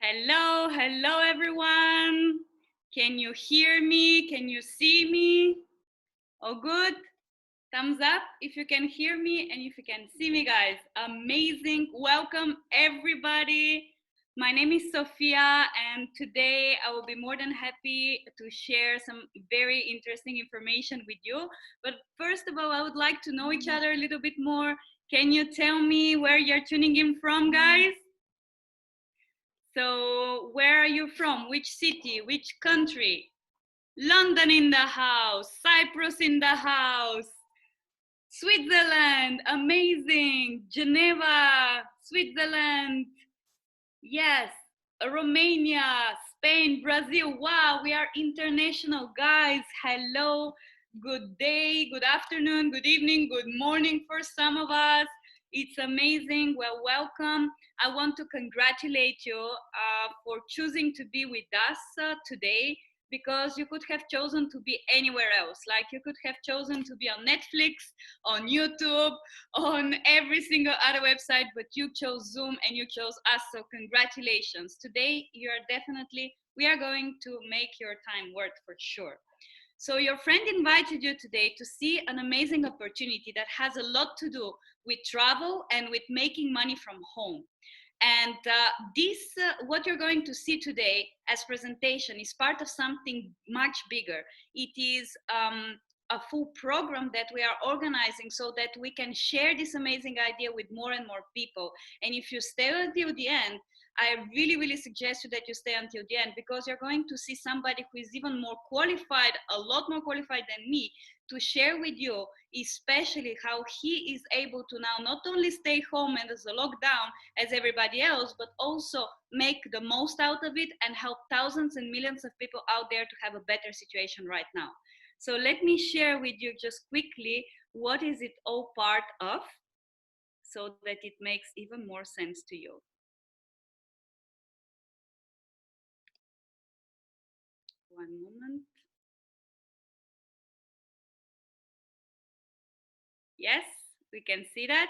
Hello, hello everyone. Can you hear me? Can you see me? Oh, good. Thumbs up if you can hear me and if you can see me, guys. Amazing. Welcome, everybody. My name is Sophia, and today I will be more than happy to share some very interesting information with you. But first of all, I would like to know each other a little bit more. Can you tell me where you're tuning in from, guys? So, where are you from? Which city? Which country? London in the house, Cyprus in the house, Switzerland, amazing, Geneva, Switzerland, yes, Romania, Spain, Brazil. Wow, we are international, guys. Hello, good day, good afternoon, good evening, good morning for some of us. It's amazing. Well, welcome. I want to congratulate you for choosing to be with us today, because you could have chosen to be anywhere else. Like, you could have chosen to be on Netflix, on YouTube, on every single other website, but you chose Zoom and you chose us. So congratulations. Today we are going to make your time worth for sure. So your friend invited you today to see an amazing opportunity that has a lot to do with travel and with making money from home. And what you're going to see today as presentation is part of something much bigger. It is a full program that we are organizing so that we can share this amazing idea with more and more people. And if you stay until the end, I really, really suggest you that you stay until the end, because you're going to see somebody who is even more qualified, a lot more qualified than me, to share with you, especially how he is able to now not only stay home and as a lockdown as everybody else, but also make the most out of it and help thousands and millions of people out there to have a better situation right now. So let me share with you just quickly what is it all part of, so that it makes even more sense to you. One moment. Yes, we can see that.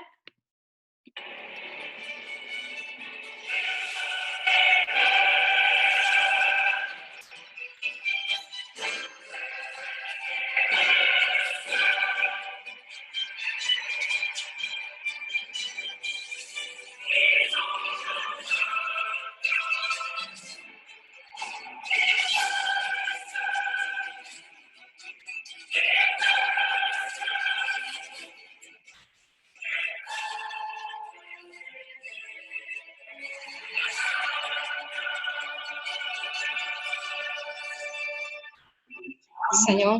Señor.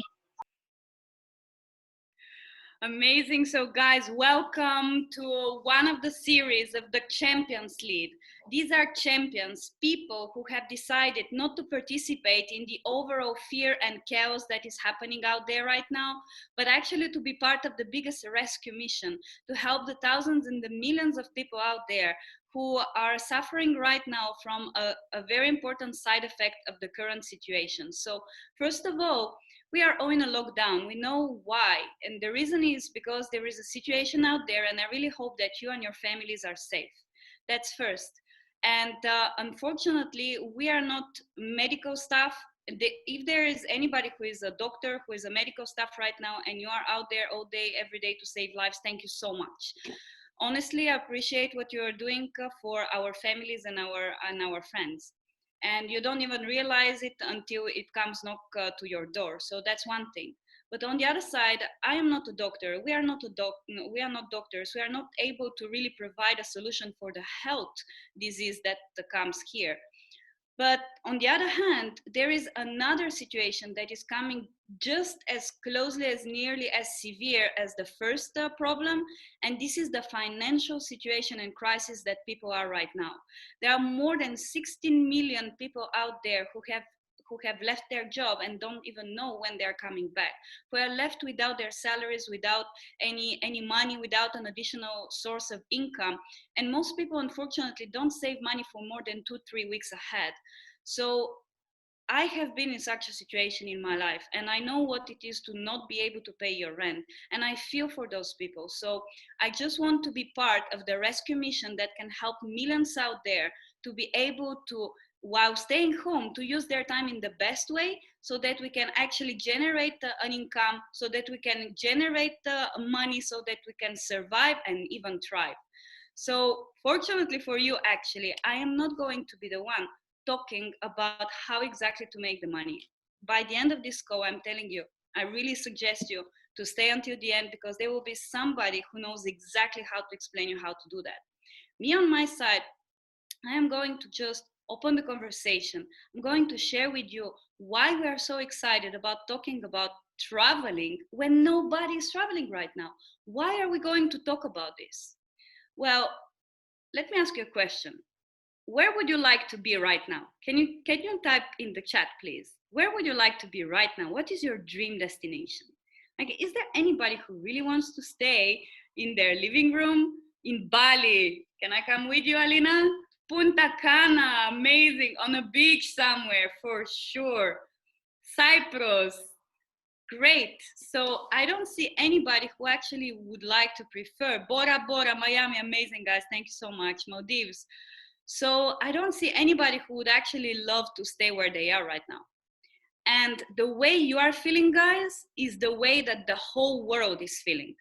Amazing. So guys, welcome to one of the series of the Champions League. These are champions, people who have decided not to participate in the overall fear and chaos that is happening out there right now, but actually to be part of the biggest rescue mission, to help the thousands and the millions of people out there who are suffering right now from a very important side effect of the current situation. So first of all, we are all in a lockdown. We know why. And the reason is because there is a situation out there, and I really hope that you and your families are safe. That's first. And unfortunately, we are not medical staff. If there is anybody who is a doctor, who is a medical staff right now, and you are out there all day, every day to save lives, thank you so much. Honestly, I appreciate what you are doing for our families and our friends, and you don't even realize it until it comes knock to your door. So that's one thing. But on the other side, I am not a doctor. We are not we are not doctors. We are not able to really provide a solution for the health disease that comes here. But on the other hand, there is another situation that is coming just as closely, as nearly as severe as the first problem. And this is the financial situation and crisis that people are right now. There are more than 16 million people out there who have left their job and don't even know when they're coming back, who are left without their salaries, without any money, without an additional source of income. And most people, unfortunately, don't save money for more than 2-3 weeks ahead. So I have been in such a situation in my life, and I know what it is to not be able to pay your rent. And I feel for those people. So I just want to be part of the rescue mission that can help millions out there to be able to, while staying home, to use their time in the best way so that we can actually generate an income, so that we can generate the money, so that we can survive and even thrive. So fortunately for you, actually, I am not going to be the one talking about how exactly to make the money. By the end of this call, I'm telling you, I really suggest you to stay until the end, because there will be somebody who knows exactly how to explain you how to do that. Me on my side, I am going to just open the conversation. I'm going to share with you why we are so excited about talking about traveling when nobody is traveling right now. Why are we going to talk about this? Well, let me ask you a question. Where would you like to be right now? Can you type in the chat, please? Where would you like to be right now? What is your dream destination? Like, is there anybody who really wants to stay in their living room in Bali? Can I come with you, Alina? Punta Cana, amazing, on a beach somewhere for sure. Cyprus, great. So I don't see anybody who actually would like to prefer Bora Bora, Miami, amazing guys. Thank you so much. Maldives. So I don't see anybody who would actually love to stay where they are right now. And the way you are feeling, guys, is the way that the whole world is feeling.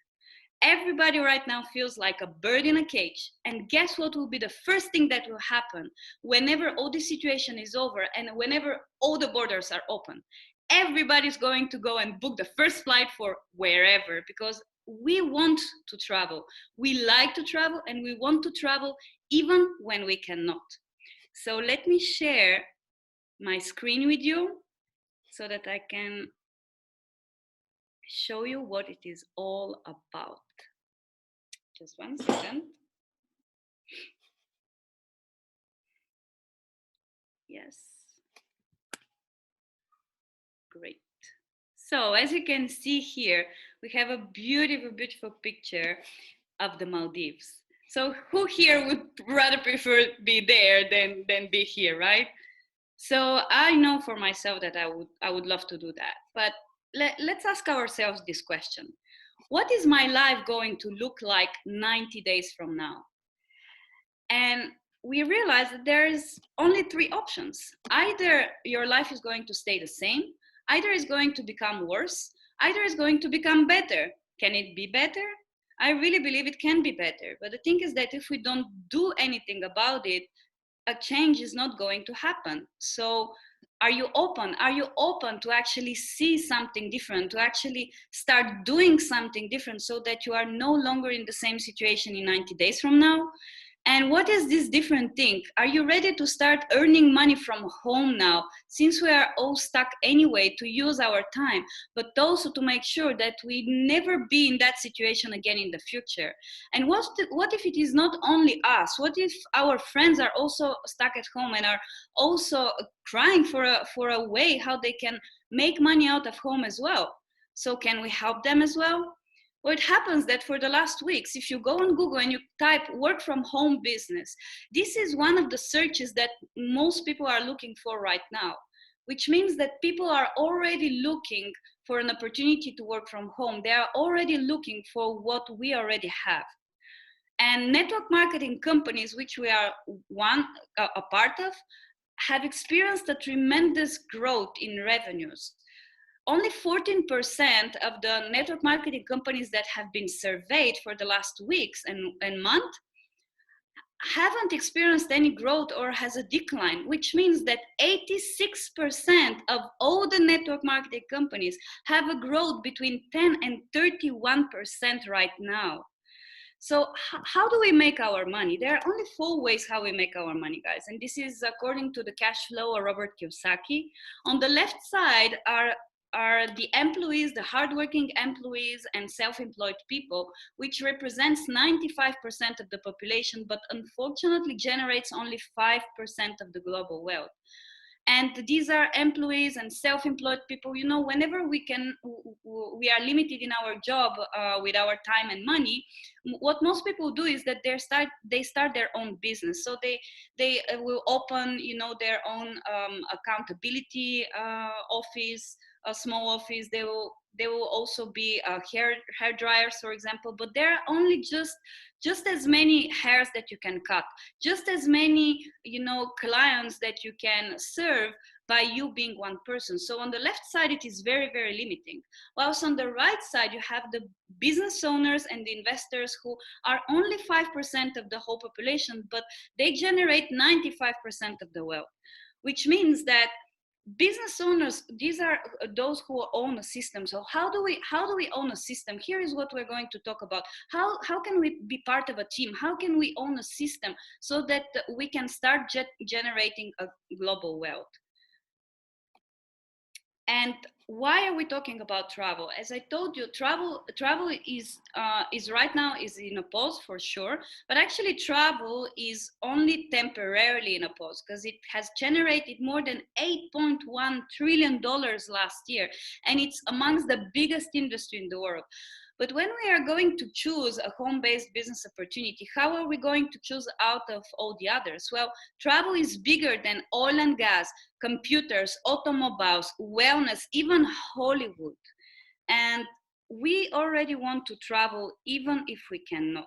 Everybody right now feels like a bird in a cage. And guess what will be the first thing that will happen whenever all this situation is over and whenever all the borders are open? Everybody's going to go and book the first flight for wherever, because we want to travel. We like to travel, and we want to travel even when we cannot. So let me share my screen with you so that I can show you what it is all about. Just 1 second. Yes. Great. So as you can see here, we have a beautiful, beautiful picture of the Maldives. So who here would rather prefer be there than be here, right? So I know for myself that I would love to do that. But let's ask ourselves this question. What is my life going to look like 90 days from now? And we realize that there's only three options. Either your life is going to stay the same, either it's going to become worse, either it's going to become better. Can it be better? I really believe it can be better. But the thing is that if we don't do anything about it, a change is not going to happen. So are you open? Are you open to actually see something different, to actually start doing something different so that you are no longer in the same situation in 90 days from now? And what is this different thing? Are you ready to start earning money from home now, since we are all stuck anyway, to use our time, but also to make sure that we never be in that situation again in the future? And what if it is not only us? What if our friends are also stuck at home and are also crying for a way how they can make money out of home as well? So can we help them as well? Well, it happens that for the last weeks, if you go on Google and you type work from home business, this is one of the searches that most people are looking for right now, which means that people are already looking for an opportunity to work from home. They are already looking for what we already have. And network marketing companies, which we are a part of, have experienced a tremendous growth in revenues. Only 14% of the network marketing companies that have been surveyed for the last weeks and month haven't experienced any growth or has a decline, which means that 86% of all the network marketing companies have a growth between 10 and 31% right now. So how do we make our money? There are only 4 ways how we make our money, guys. And this is according to the cash flow of Robert Kiyosaki. On the left side are the employees, the hardworking employees and self-employed people, which represents 95% of the population, but unfortunately generates only 5% of the global wealth. And these are employees and self-employed people. You know, whenever we are limited in our job with our time and money, what most people do is that they start their own business. So they will open, you know, their own accountability office, a small office. There will also be hair dryers, for example, but there are only just as many hairs that you can cut, just as many, clients that you can serve by you being one person. So on the left side, it is very, very limiting. Whilst on the right side, you have the business owners and the investors who are only 5% of the whole population, but they generate 95% of the wealth, which means that business owners, these are those who own a system. So how do we own a system? Here is what we're going to talk about. How can we be part of a team? How can we own a system so that we can start generating a global wealth? And why are we talking about travel? As I told you, travel is right now is in a pause for sure, but actually travel is only temporarily in a pause because it has generated more than $8.1 trillion last year, and it's amongst the biggest industry in the world. But when we are going to choose a home-based business opportunity, how are we going to choose out of all the others? Well, travel is bigger than oil and gas, computers, automobiles, wellness, even Hollywood. And we already want to travel even if we cannot.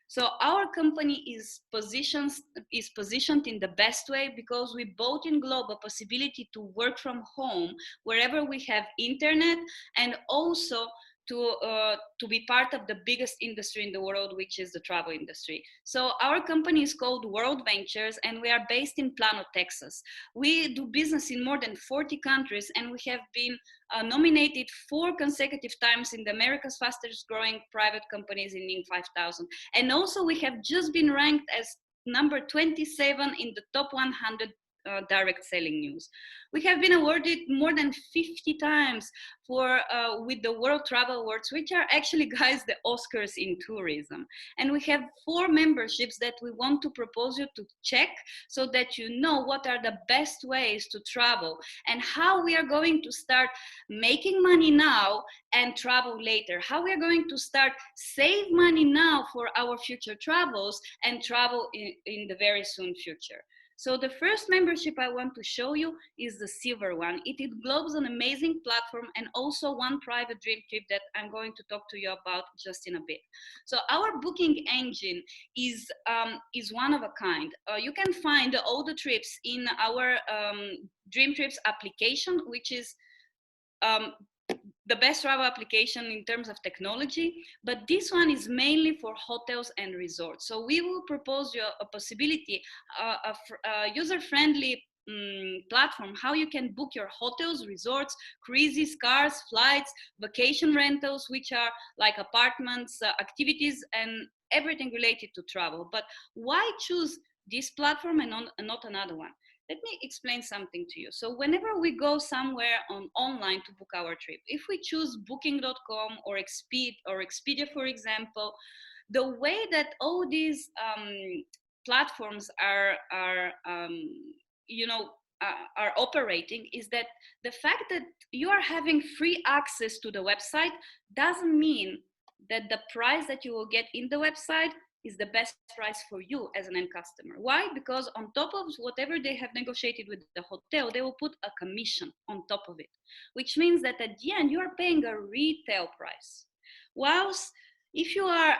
So our company is positioned in the best way because we both englobe a possibility to work from home wherever we have internet, and also to be part of the biggest industry in the world, which is the travel industry. So our company is called World Ventures, and we are based in Plano, Texas. We do business in more than 40 countries, and we have been nominated 4 consecutive times in the America's fastest growing private companies in Inc. 5000. And also we have just been ranked as number 27 in the top 100 direct selling news. We have been awarded more than 50 times for with the World Travel Awards, which are actually, guys, the Oscars in tourism. And we have 4 memberships that we want to propose you to check so that you know what are the best ways to travel and how we are going to start making money now and travel later. How we are going to start save money now for our future travels and travel in the very soon future. So the first membership I want to show you is the silver one. It englobes an amazing platform and also one private dream trip that I'm going to talk to you about just in a bit. So our booking engine is one of a kind. You can find all the trips in our Dream Trips application, which is the best travel application in terms of technology, but this one is mainly for hotels and resorts. So we will propose you a possibility, a user-friendly platform, how you can book your hotels, resorts, cruises, cars, flights, vacation rentals, which are like apartments, activities, and everything related to travel. But why choose this platform and not another one? Let me explain something to you. So whenever we go somewhere online to book our trip, if we choose booking.com or Expedia, for example, the way that all these platforms are operating is that the fact that you are having free access to the website doesn't mean that the price that you will get in the website is the best price for you as an end customer. Why? Because on top of whatever they have negotiated with the hotel, they will put a commission on top of it, which means that at the end you are paying a retail price. Whilst if you are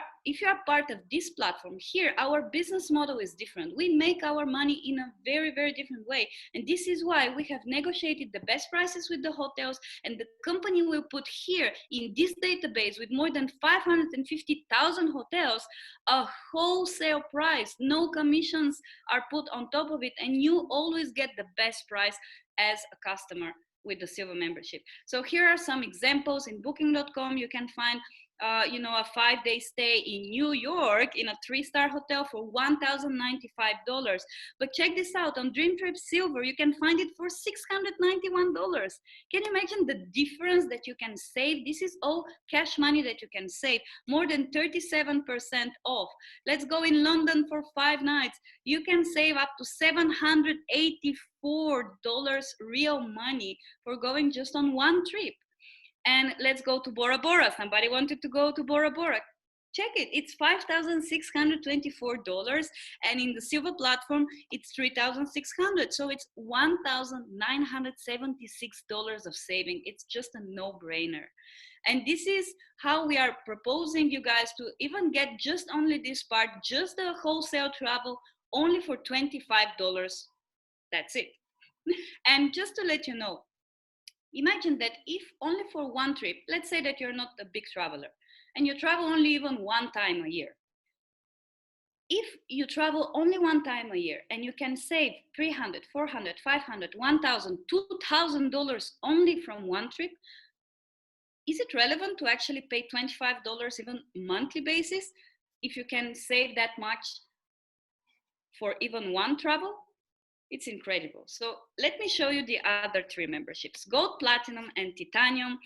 part of this platform here, our business model is different. We make our money in a very, very different way. And this is why we have negotiated the best prices with the hotels, and the company will put here in this database with more than 550,000 hotels, a wholesale price. No commissions are put on top of it, and you always get the best price as a customer with the silver membership. So here are some examples. In booking.com, you can find a 5-day stay in New York in a 3-star hotel for $1,095. But check this out, on Dream Trip Silver, you can find it for $691. Can you imagine the difference that you can save? This is all cash money that you can save, more than 37% off. Let's go in London for 5 nights. You can save up to $784 real money for going just on one trip. And let's go to Bora Bora. Somebody wanted to go to Bora Bora. Check it, it's $5,624, and in the silver platform it's $3,600, so it's $1,976 of saving. It's just a no-brainer. And this is how we are proposing you guys to even get just only this part, just the wholesale travel, only for $25. That's it. And just to let you know, imagine that if only for one trip, let's say that you're not a big traveler and you travel only even one time a year. If you travel only one time a year and you can save $300, $400, $500, $1,000, $2,000 only from one trip, is it relevant to actually pay $25 even monthly basis if you can save that much for even one travel? It's incredible. So let me show you the other three memberships: Gold, Platinum, and Titanium.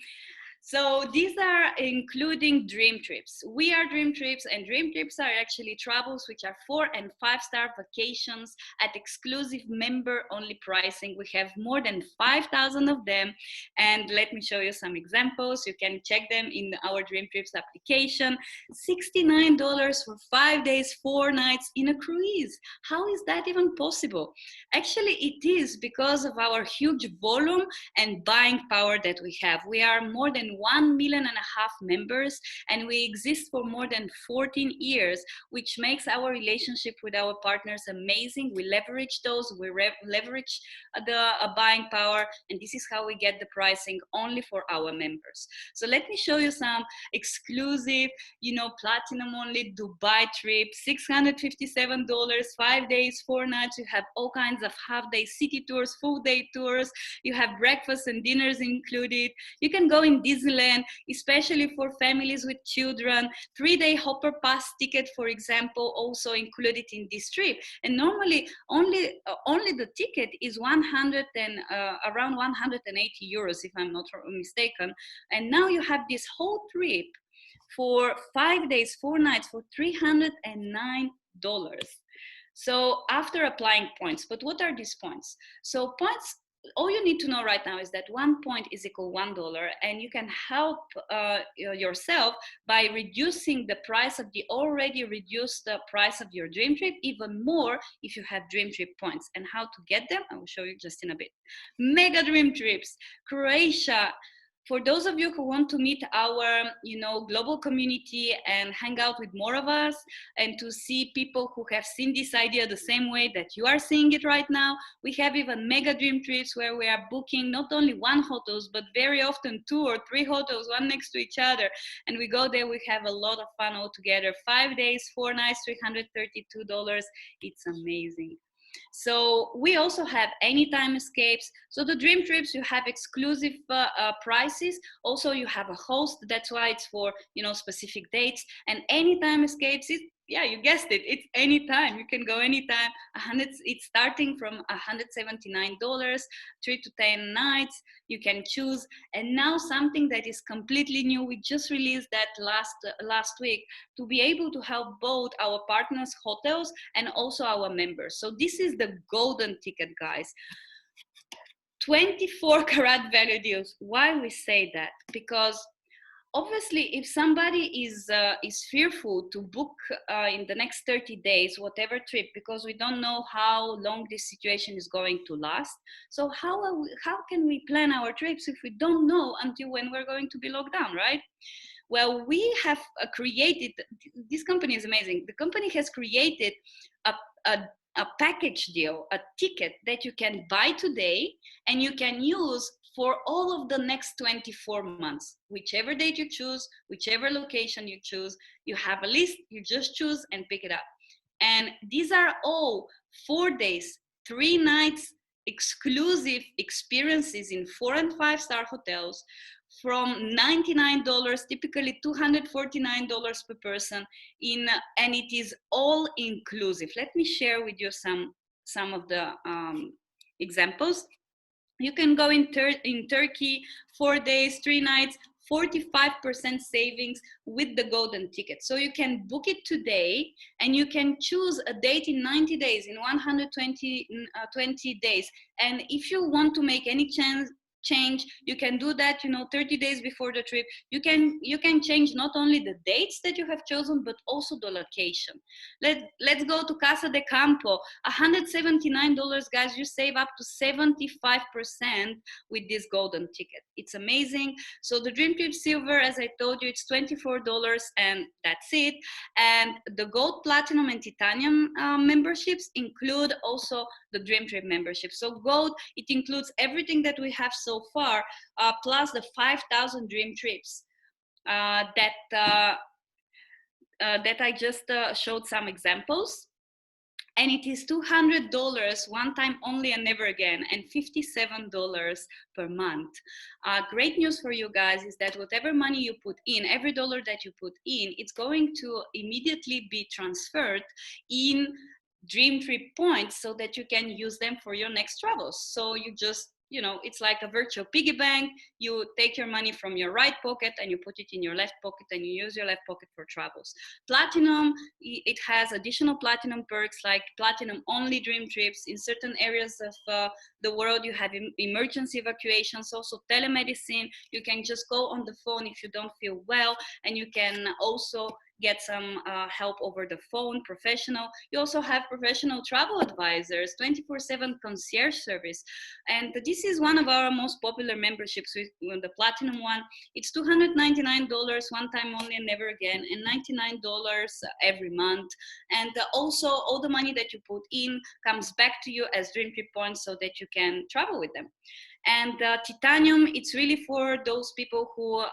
So these are including dream trips. We are dream trips, and dream trips are actually travels which are 4- and 5-star vacations at exclusive member-only pricing. We have more than 5,000 of them, and let me show you some examples. You can check them in our dream trips application. $69 for 5 days, 4 nights in a cruise. How is that even possible? Actually, it is because of our huge volume and buying power that we have. We are more than 1.5 million members, and we exist for more than 14 years, which makes our relationship with our partners amazing. We leverage those, we leverage the buying power, and this is how we get the pricing only for our members. So let me show you some exclusive, platinum only Dubai trip, $657, 5 days, 4 nights. You have all kinds of half-day city tours, full-day tours. You have breakfast and dinners included. You can go in Disneyland, especially for families with children. 3-day hopper pass ticket, for example, also included in this trip. And normally only the ticket is around 180 euros, if I'm not mistaken. And now you have this whole trip for 5 days, 4 nights for $309. So after applying points, but what are these points? So points, all you need to know right now is that 1 point is equal $1, and you can help yourself by reducing the price of the already reduced price of your dream trip even more if you have dream trip points. And how to get them, I will show you just in a bit. Mega dream trips, Croatia. For those of you who want to meet our, global community and hang out with more of us, and to see people who have seen this idea the same way that you are seeing it right now, we have even mega dream trips where we are booking not only one hotels, but very often 2 or 3 hotels, one next to each other. And we go there, we have a lot of fun all together. 5 days, 4 nights, $332. It's amazing. So we also have anytime escapes. So the dream trips, you have exclusive prices. Also, you have a host. That's why it's for specific dates. And anytime escapes, yeah, you guessed it. It's anytime. You can go anytime. It's starting from $179, 3 to 10 nights. You can choose. And now something that is completely new. We just released that last week to be able to help both our partners, hotels, and also our members. So this is the golden ticket, guys. 24 karat value deals. Why we say that? Because obviously, if somebody is fearful to book in the next 30 days, whatever trip, because we don't know how long this situation is going to last. So how can we plan our trips if we don't know until when we're going to be locked down, right? Well, we have created, this company is amazing. The company has created a package deal, a ticket that you can buy today and you can use for all of the next 24 months. Whichever date you choose, whichever location you choose, you have a list, you just choose and pick it up. And these are all 4 days, 3 nights, exclusive experiences in 4 and 5-star hotels from $99, typically $249 per person, and it is all inclusive. Let me share with you some of the examples. You can go in Turkey, 4 days, 3 nights, 45% savings with the golden ticket. So you can book it today and you can choose a date in 90 days, in 120 days. And if you want to make any change. You can do that, 30 days before the trip. You can change not only the dates that you have chosen, but also the location. Let's go to Casa de Campo. $179, guys. You save up to 75% with this golden ticket. It's amazing. So the Dream Trip Silver, as I told you, it's $24 and that's it. And the Gold, Platinum, and Titanium memberships include also the Dream Trip membership. So Gold, it includes everything that we have so far, plus the 5,000 Dream Trips that I just showed some examples. And it is $200 one time only and never again, and $57 per month. Great news for you guys is that whatever money you put in, every dollar that you put in, it's going to immediately be transferred in Dream Trip points so that you can use them for your next travels. So you just, it's like a virtual piggy bank. You take your money from your right pocket and you put it in your left pocket and you use your left pocket for travels. Platinum, it has additional platinum perks like platinum only Dream Trips. In certain areas of the world, you have emergency evacuations, also telemedicine. You can just go on the phone if you don't feel well, and you can also get some help over the phone, professional. You also have professional travel advisors, 24/7 concierge service. And this is one of our most popular memberships with the platinum one. It's $299 one time only and never again, and $99 every month. And also all the money that you put in comes back to you as Dream Trip points so that you can travel with them. And Titanium, it's really for those people who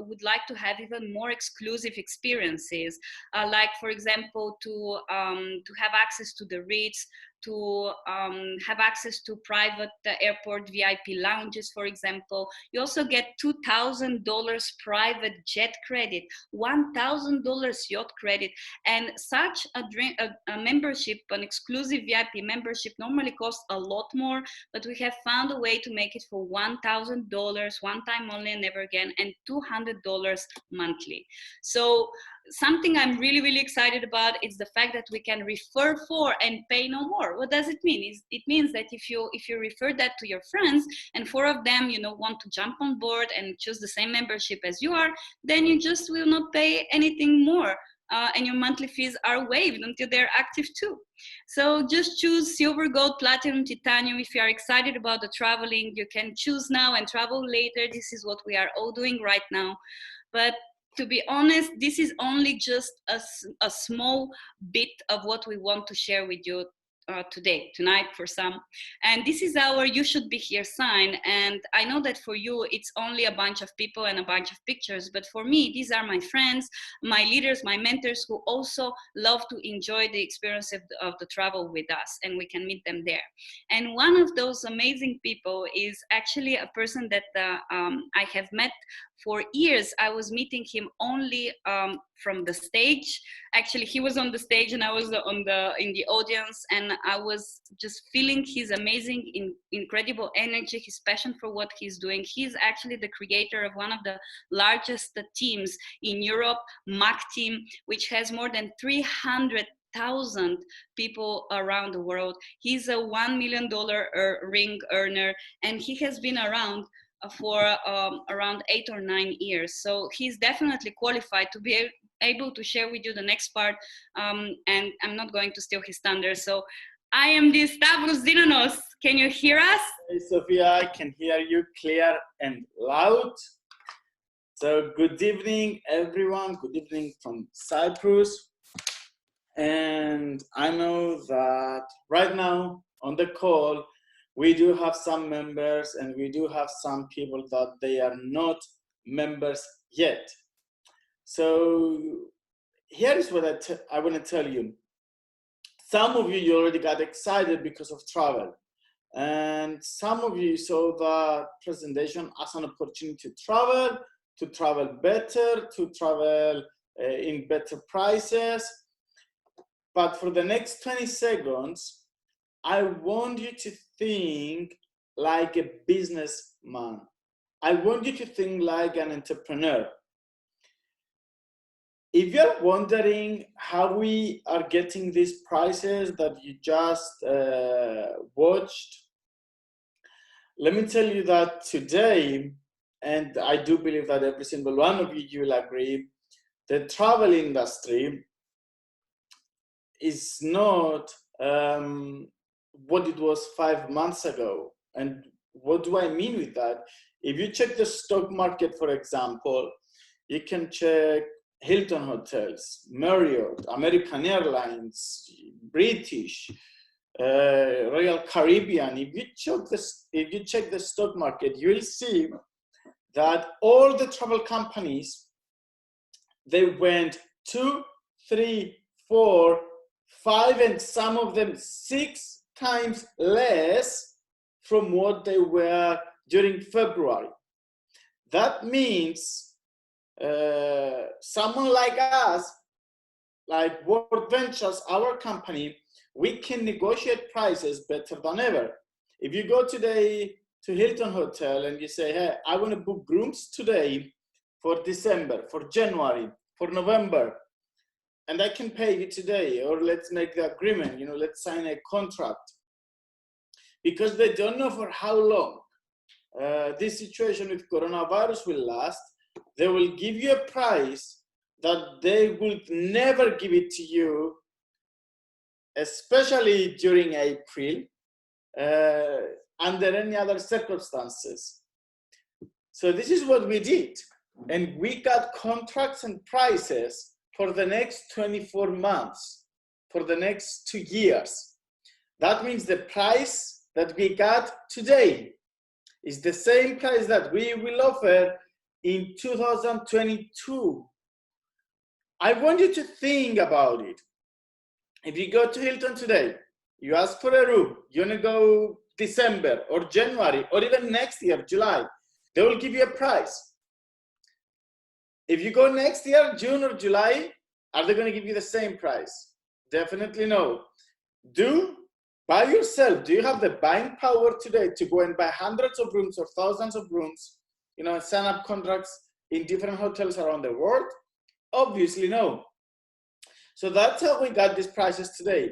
would like to have even more exclusive experiences, like, for example, to have access to the Ritz, to have access to private airport VIP lounges, for example. You also get $2,000 private jet credit, $1,000 yacht credit, and such a membership, an exclusive VIP membership, normally costs a lot more, but we have found a way to make it for $1,000 one time only and never again, and $200 monthly. So something I'm really excited about is the fact that we can refer for and pay no more. What does it mean? It means that if you refer that to your friends and four of them want to jump on board and choose the same membership as you are, then you just will not pay anything more. And your monthly fees are waived until they're active too. So just choose silver, gold, platinum, titanium. If you are excited about the traveling, you can choose now and travel later. This is what we are all doing right now. But to be honest, this is only just a small bit of what we want to share with you tonight for some. And this is our "you should be here" sign. And I know that for you, it's only a bunch of people and a bunch of pictures. But for me, these are my friends, my leaders, my mentors, who also love to enjoy the experience of the travel with us, and we can meet them there. And one of those amazing people is actually a person that I have met for years. I was meeting him only from the stage. Actually, he was on the stage and I was in the audience, and I was just feeling his amazing, incredible energy, his passion for what he's doing. He's actually the creator of one of the largest teams in Europe, MAC team, which has more than 300,000 people around the world. He's a $1 million ring earner, and he has been around for around 8 or 9 years. So he's definitely qualified to be able to share with you the next part, and I'm not going to steal his thunder. So I am the Stavros Zenonos. Can you hear us? Hey, Sophia, I can hear you clear and loud. So good evening, everyone. Good evening from Cyprus. And I know that right now on the call, we do have some members and we do have some people that they are not members yet. So here is what I want to tell you. Some of you already got excited because of travel. And some of you saw the presentation as an opportunity to travel better, to travel in better prices. But for the next 20 seconds, I want you to think like a businessman. I want you to think like an entrepreneur. If you're wondering how we are getting these prices that you just watched, let me tell you that today, and I do believe that every single one of you will agree, the travel industry is not what it was 5 months ago. And what do I mean with that? If you check the stock market, for example, you can check Hilton Hotels, Marriott, American Airlines, British, Royal Caribbean. If you check the stock market, you will see that all the travel companies, they went 2, 3, 4, 5, and some of them 6 times less from what they were during February. That means someone like us, like World Ventures, our company, we can negotiate prices better than ever. If you go today to Hilton Hotel and you say, hey, I want to book rooms today for December, for January, for November, and I can pay you today, or let's make the agreement, let's sign a contract. Because they don't know for how long this situation with coronavirus will last, they will give you a price that they will never give it to you, especially during April, under any other circumstances. So this is what we did. And we got contracts and prices for the next 24 months, for the next 2 years. That means the price that we got today is the same price that we will offer in 2022. I want you to think about it. If you go to Hilton today, you ask for a room, you want to go December or January or even next year, July, they will give you a price. If you go next year, June or July, are they going to give you the same price? Definitely no. By yourself, do you have the buying power today to go and buy hundreds of rooms or thousands of rooms, and sign up contracts in different hotels around the world? Obviously no. So that's how we got these prices today.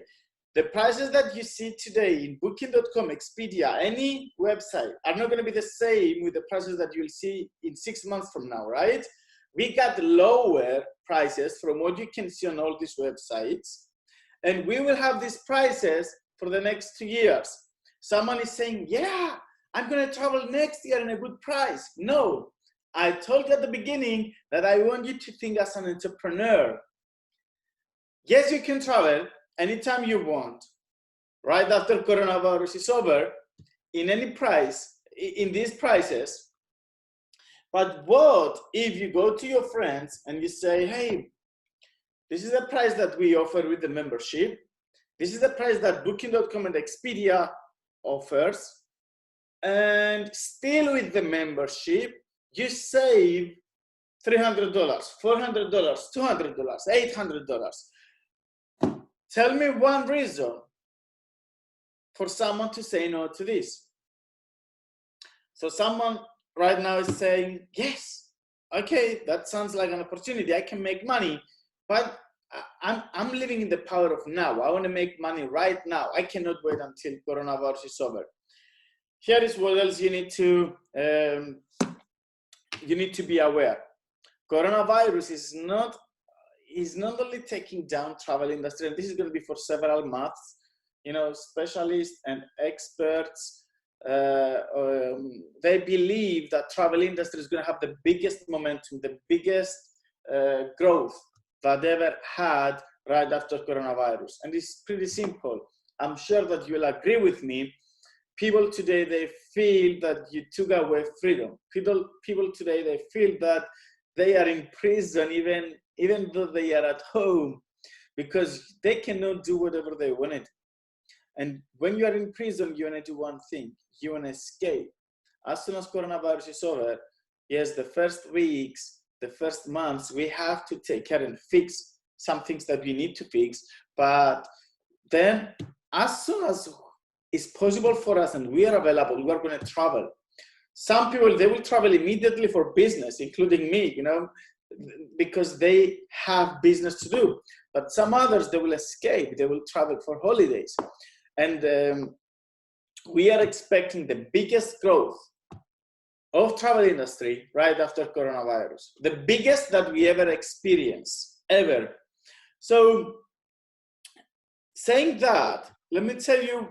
The prices that you see today in Booking.com, Expedia, any website are not going to be the same with the prices that you'll see in 6 months from now, right? We got lower prices from what you can see on all these websites, and we will have these prices for the next 2 years. Someone is saying, yeah, I'm going to travel next year in a good price. No, I told you at the beginning that I want you to think as an entrepreneur. Yes, you can travel anytime you want, right after coronavirus is over, in any price, in these prices. But what if you go to your friends and you say, hey, this is the price that we offer with the membership. This is the price that Booking.com and Expedia offers. And still with the membership, you save $300, $400, $200, $800. Tell me one reason for someone to say no to this. So someone right now is saying, yes, okay, that sounds like an opportunity. I can make money, but I'm living in the power of now. I want to make money right now. I cannot wait until coronavirus is over. Here is what else you need to be aware. Coronavirus is not only taking down travel industry, and this is going to be for several months. Specialists and experts, they believe that travel industry is going to have the biggest momentum, the biggest growth that they ever had right after coronavirus. And it's pretty simple. I'm sure that you'll agree with me. People today, they feel that you took away freedom. People today, they feel that they are in prison even though they are at home, because they cannot do whatever they wanted. And when you are in prison, you want to do one thing. You want to escape. As soon as coronavirus is over, yes, the first weeks, the first months, we have to take care and fix some things that we need to fix. But then as soon as it's possible for us and we are available, we are going to travel. Some people, they will travel immediately for business, including me, because they have business to do. But some others, they will escape. They will travel for holidays. And we are expecting the biggest growth of travel industry right after coronavirus, the biggest that we ever experienced, ever. So saying that, let me tell you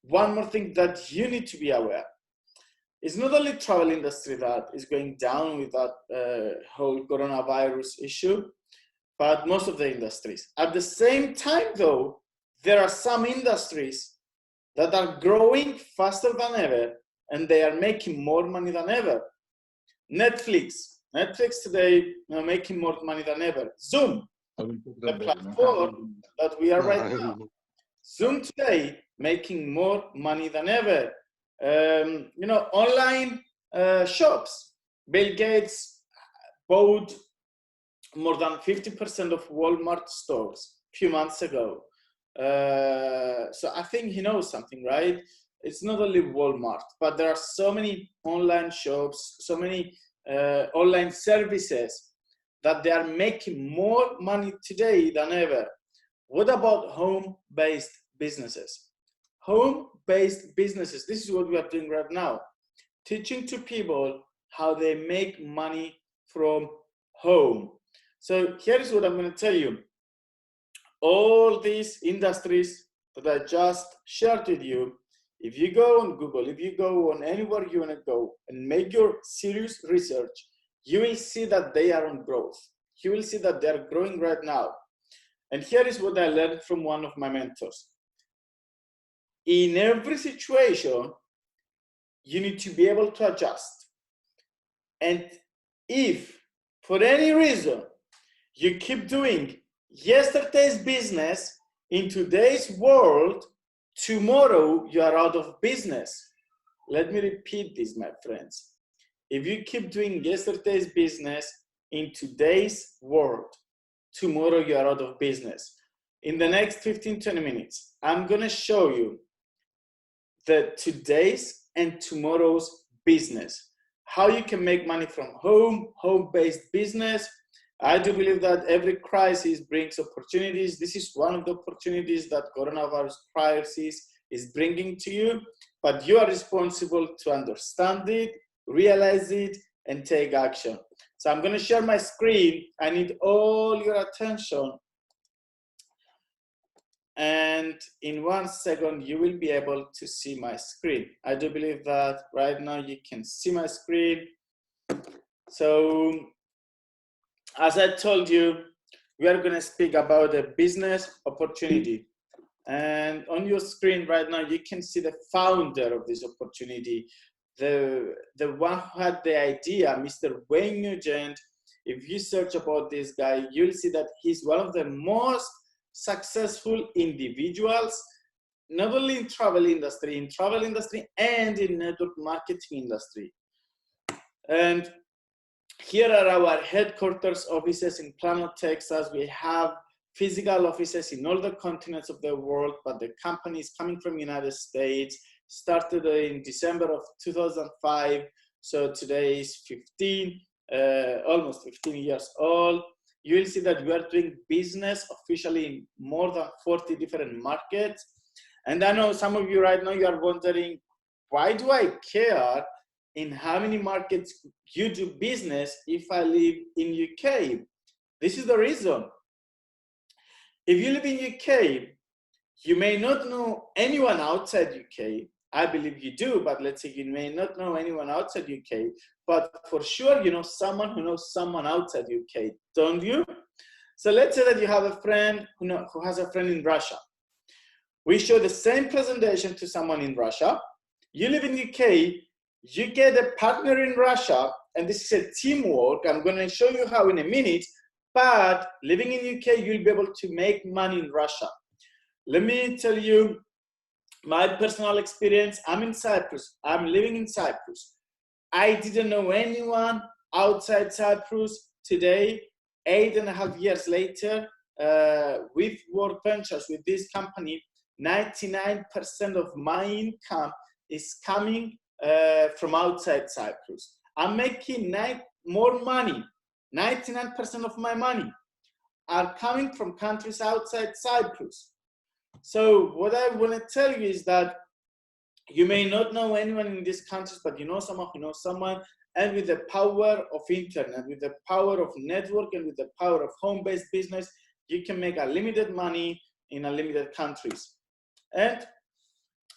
one more thing that you need to be aware. It's not only travel industry that is going down with that whole coronavirus issue, but most of the industries. At the same time though, there are some industries that are growing faster than ever, and they are making more money than ever. Netflix today, making more money than ever. Zoom, the platform that we are right now. Zoom today making more money than ever. Online shops. Bill Gates bought more than 50% of Walmart stores a few months ago. So I think he knows something, right? It's not only Walmart, but there are so many online shops, so many online services that they are making more money today than ever. What about home-based businesses? Home-based businesses, this is what we are doing right now. Teaching to people how they make money from home. So here is what I'm going to tell you. All these industries that I just shared with you, if you go on Google, if you go on anywhere you want to go and make your serious research, you will see that they are on growth. You will see that they are growing right now. And here is what I learned from one of my mentors. In every situation, you need to be able to adjust. And if for any reason you keep doing yesterday's business in today's world, tomorrow you are out of business. Let me repeat this, my friends. If you keep doing yesterday's business in today's world, tomorrow you are out of business. In the next 15-20 minutes, I'm going to show you the today's and tomorrow's business, how you can make money from home-based business. I do believe that every crisis brings opportunities. This is one of the opportunities that coronavirus crisis is bringing to you, but you are responsible to understand it, realize it, and take action. So I'm going to share my screen. I need all your attention. And in 1 second, you will be able to see my screen. I do believe that right now you can see my screen. So as I told you, we are going to speak about a business opportunity. And on your screen right now, you can see the founder of this opportunity, the one who had the idea, Mr. Wayne Nugent. If you search about this guy, you'll see that he's one of the most successful individuals, not only in travel industry and in network marketing industry. And here are our headquarters offices in Plano, Texas. We have physical offices in all the continents of the world, but the company is coming from United States, started in December of 2005. So today is almost 15 years old. You will see that we are doing business officially in more than 40 different markets. And I know some of you right now, you are wondering, why do I care in how many markets you do business if I live in UK? This is the reason. If you live in UK, you may not know anyone outside UK. I believe you do, but let's say you may not know anyone outside UK, but for sure you know someone who knows someone outside UK, don't you? So let's say that you have a friend who has a friend in Russia. We show the same presentation to someone in Russia. You live in UK, you get a partner in Russia, and this is a teamwork. I'm going to show you how in a minute, but living in UK, you'll be able to make money in Russia. Let me tell you my personal experience. I'm in Cyprus. I'm living in Cyprus. I didn't know anyone outside Cyprus. Today, 8.5 years later, with World Ventures, with this company, 99% of my income is coming from outside Cyprus. I'm making more money. 99% of my money are coming from countries outside Cyprus. So what I want to tell you is that You may not know anyone in these countries, but you know someone who knows someone. And with the power of internet, with the power of network, and with the power of home-based business, you can make unlimited money in unlimited countries. And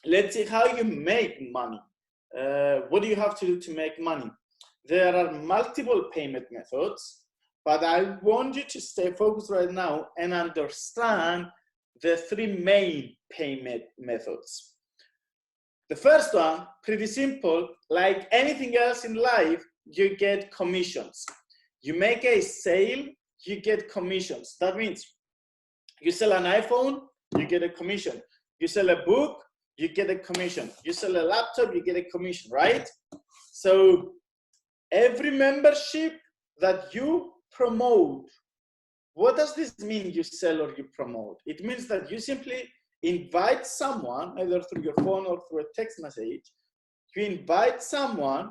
let's see how you make money. What do you have to do to make money? There are multiple payment methods, but I want you to stay focused right now and understand the three main payment methods. The first one, pretty simple, like anything else in life, you get commissions. You make a sale, you get commissions. That means you sell an iPhone, you get a commission. You sell a book, you get a commission. You sell a laptop, you get a commission, right? So every membership that you promote, what does this mean, you sell or you promote? It means that you simply invite someone, either through your phone or through a text message, you invite someone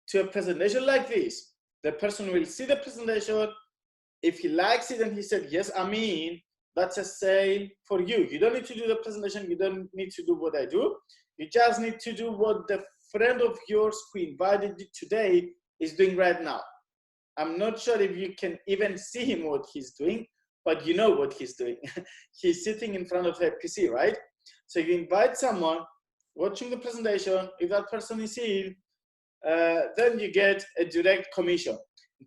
to a presentation like this. The person will see the presentation. If he likes it and he said, yes, I'm in, that's a sale for you. You don't need to do the presentation. You don't need to do what I do. You just need to do what the friend of yours who invited you today is doing right now. I'm not sure if you can even see him what he's doing, but you know what he's doing. He's sitting in front of a PC, right? So you invite someone watching the presentation. If that person is in, then you get a direct commission.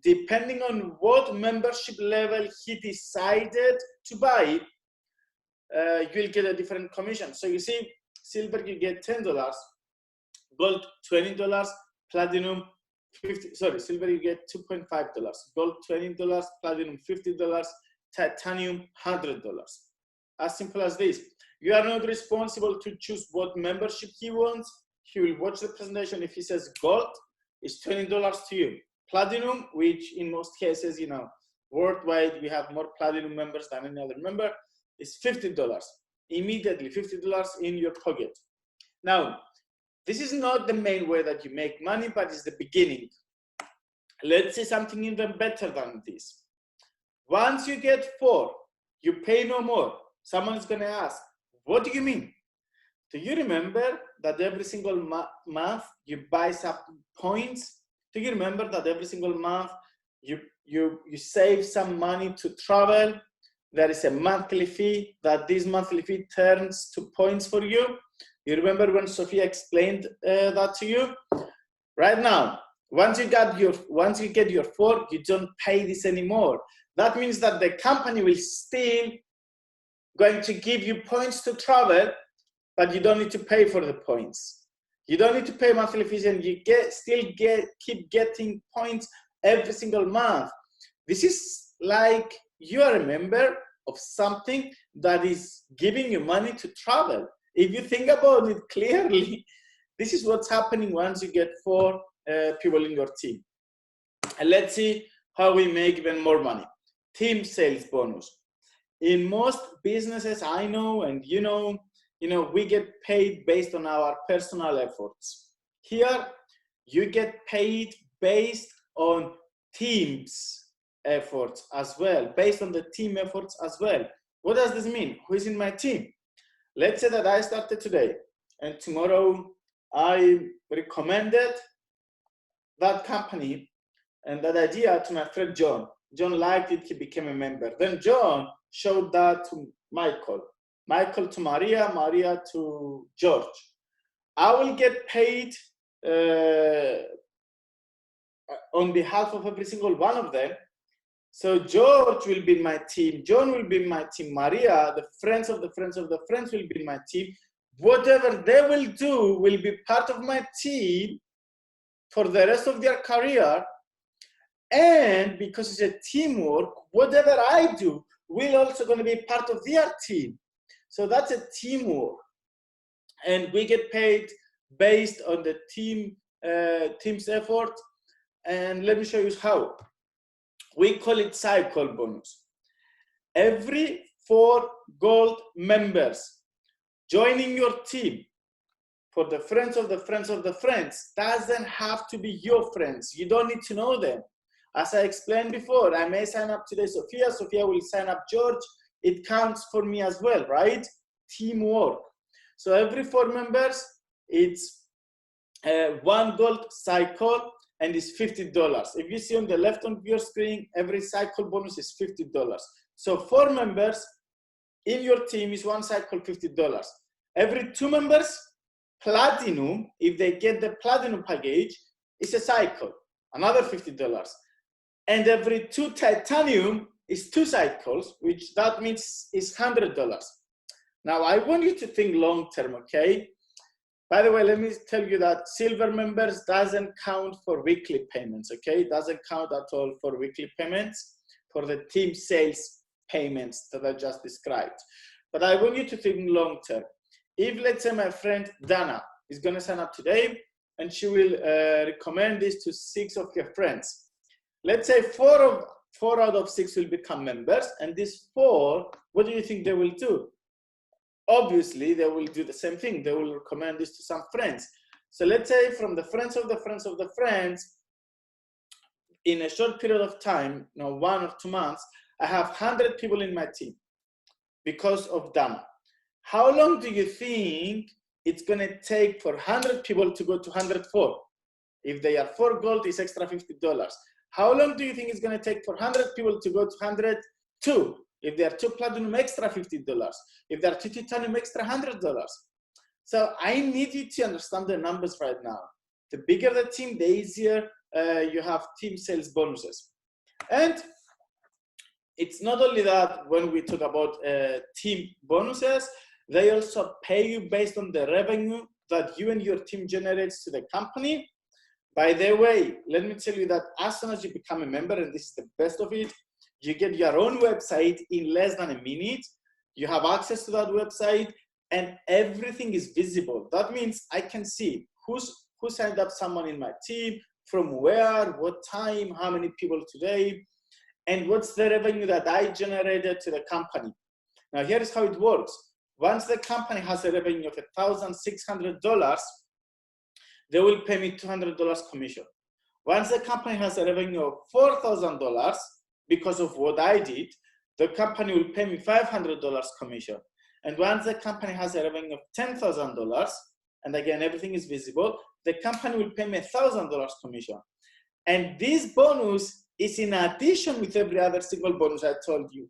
Depending on what membership level he decided to buy, you'll get a different commission. So you see, silver, you get $10, gold, $20, platinum, silver, you get $2.5, gold, $20, platinum, $50, titanium, $100. As simple as this. You are not responsible to choose what membership he wants. He will watch the presentation. If he says gold, it's $20 to you. Platinum, which in most cases, you know, worldwide, we have more platinum members than any other member, is $50. Immediately, $50 in your pocket. Now, this is not the main way that you make money, but it's the beginning. Let's say something even better than this. Once you get 4, you pay no more. Someone is going to ask, what do you mean? Do you remember that every single month you buy some points? Do you remember that every single month you save some money to travel? There is a monthly fee, that this monthly fee turns to points for you. You remember when Sophia explained that to you? Right now, once you get your 4, you don't pay this anymore. That means that the company will still going to give you points to travel, but you don't need to pay for the points. You don't need to pay monthly fees, and you keep getting points every single month. This is like you are a member of something that is giving you money to travel. If you think about it clearly, this is what's happening once you get 4 people in your team. And let's see how we make even more money. Team sales bonus. In most businesses I know, and you know, we get paid based on our personal efforts. Here, you get paid based on teams' efforts as well, based on the team efforts as well. What does this mean? Who is in my team? Let's say that I started today, and tomorrow I recommended that company and that idea to my friend John. John liked it, he became a member. Then John showed that to Michael. Michael to Maria, Maria to George. I will get paid on behalf of every single one of them. So George will be in my team, John will be in my team, Maria, the friends of the friends of the friends will be in my team. Whatever they will do will be part of my team for the rest of their career. And because it's a teamwork, whatever I do will also going to be part of their team. So that's a teamwork. And we get paid based on the team's effort. And let me show you how. We call it cycle bonus. Every 4 gold members joining your team, for the friends of the friends of the friends, doesn't have to be your friends. You don't need to know them. As I explained before, I may sign up today Sophia, Sophia will sign up George. It counts for me as well, right? Teamwork. So every 4 members it's one gold cycle, and it's $50. If you see on the left of your screen, every cycle bonus is $50. So 4 members in your team is one cycle $50. Every 2 members, platinum, if they get the platinum package, is a cycle, another $50. And every 2 titanium is 2 cycles, which that means is $100. Now I want you to think long term, okay? By the way, let me tell you that silver members doesn't count for weekly payments, okay? It doesn't count at all for weekly payments, for the team sales payments that I just described. But I want you to think long term. If, let's say, my friend Dana is gonna sign up today and she will recommend this to 6 of her friends. Let's say 4 out of 6 will become members, and these 4, what do you think they will do? Obviously, they will do the same thing. They will recommend this to some friends. So let's say from the friends of the friends of the friends, in a short period of time, 1 or 2 months, I have 100 people in my team because of Dana. How long do you think it's going to take for 100 people to go to 104? If they are 4 gold, it's extra $50. How long do you think it's going to take for 100 people to go to 102? If they are 2 platinum, extra $50. If they are 2 titanium, extra $100. So I need you to understand the numbers right now. The bigger the team, the easier you have team sales bonuses. And it's not only that. When we talk about team bonuses, they also pay you based on the revenue that you and your team generates to the company. By the way, let me tell you that as soon as you become a member, and this is the best of it, you get your own website in less than a minute. You have access to that website, and everything is visible. That means I can see who signed up someone in my team, from where, what time, how many people today, and what's the revenue that I generated to the company. Now, here's how it works. Once the company has a revenue of $1,600, they will pay me $200 commission. Once the company has a revenue of $4,000, because of what I did, the company will pay me $500 commission. And once the company has a revenue of $10,000, and again, everything is visible, the company will pay me $1,000 commission. And this bonus is in addition with every other single bonus I told you.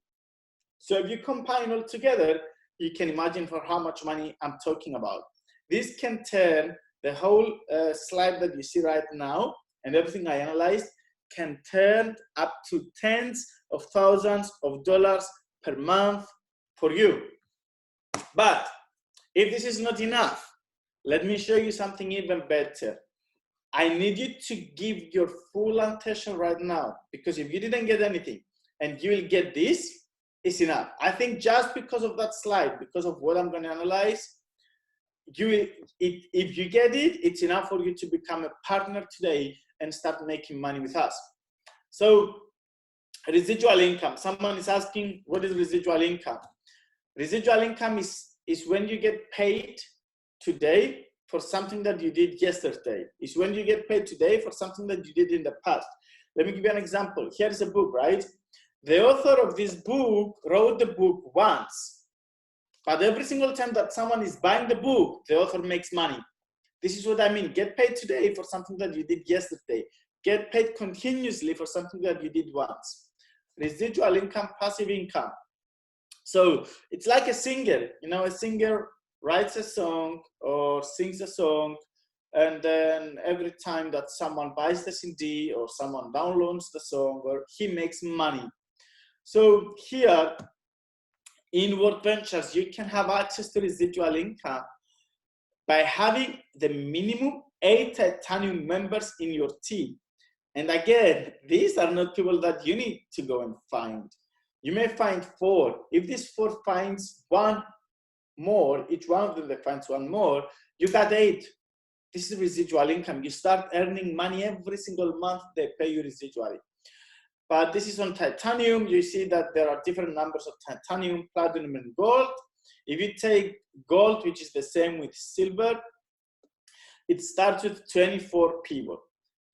So if you combine all together, you can imagine for how much money I'm talking about. This can turn the whole slide that you see right now and everything I analyzed can turn up to tens of thousands of dollars per month for you. But if this is not enough, let me show you something even better. I need you to give your full attention right now, because if you didn't get anything and you will get this, it's enough. I think just because of that slide, because of what I'm going to analyze, if you get it, it's enough for you to become a partner today and start making money with us. So residual income. Someone is asking, what is residual income? Residual income is when you get paid today for something that you did yesterday. It's when you get paid today for something that you did in the past. Let me give you an example. Here is a book, right? The author of this book wrote the book once, but every single time that someone is buying the book, the author makes money. This is what I mean. Get paid today for something that you did yesterday. Get paid continuously for something that you did once. Residual income, passive income. So it's like a singer. You know, a singer writes a song or sings a song, and then every time that someone buys the CD or someone downloads the song, or he makes money. So here in World Ventures, you can have access to residual income by having the minimum 8 titanium members in your team. And again, these are not people that you need to go and find. You may find 4. If this 4 finds 1 more, each one of them that finds 1 more, you got 8. This is residual income. You start earning money every single month. They pay you residually. But this is on titanium. You see that there are different numbers of titanium, platinum, and gold. If you take gold, which is the same with silver, it starts with 24 people.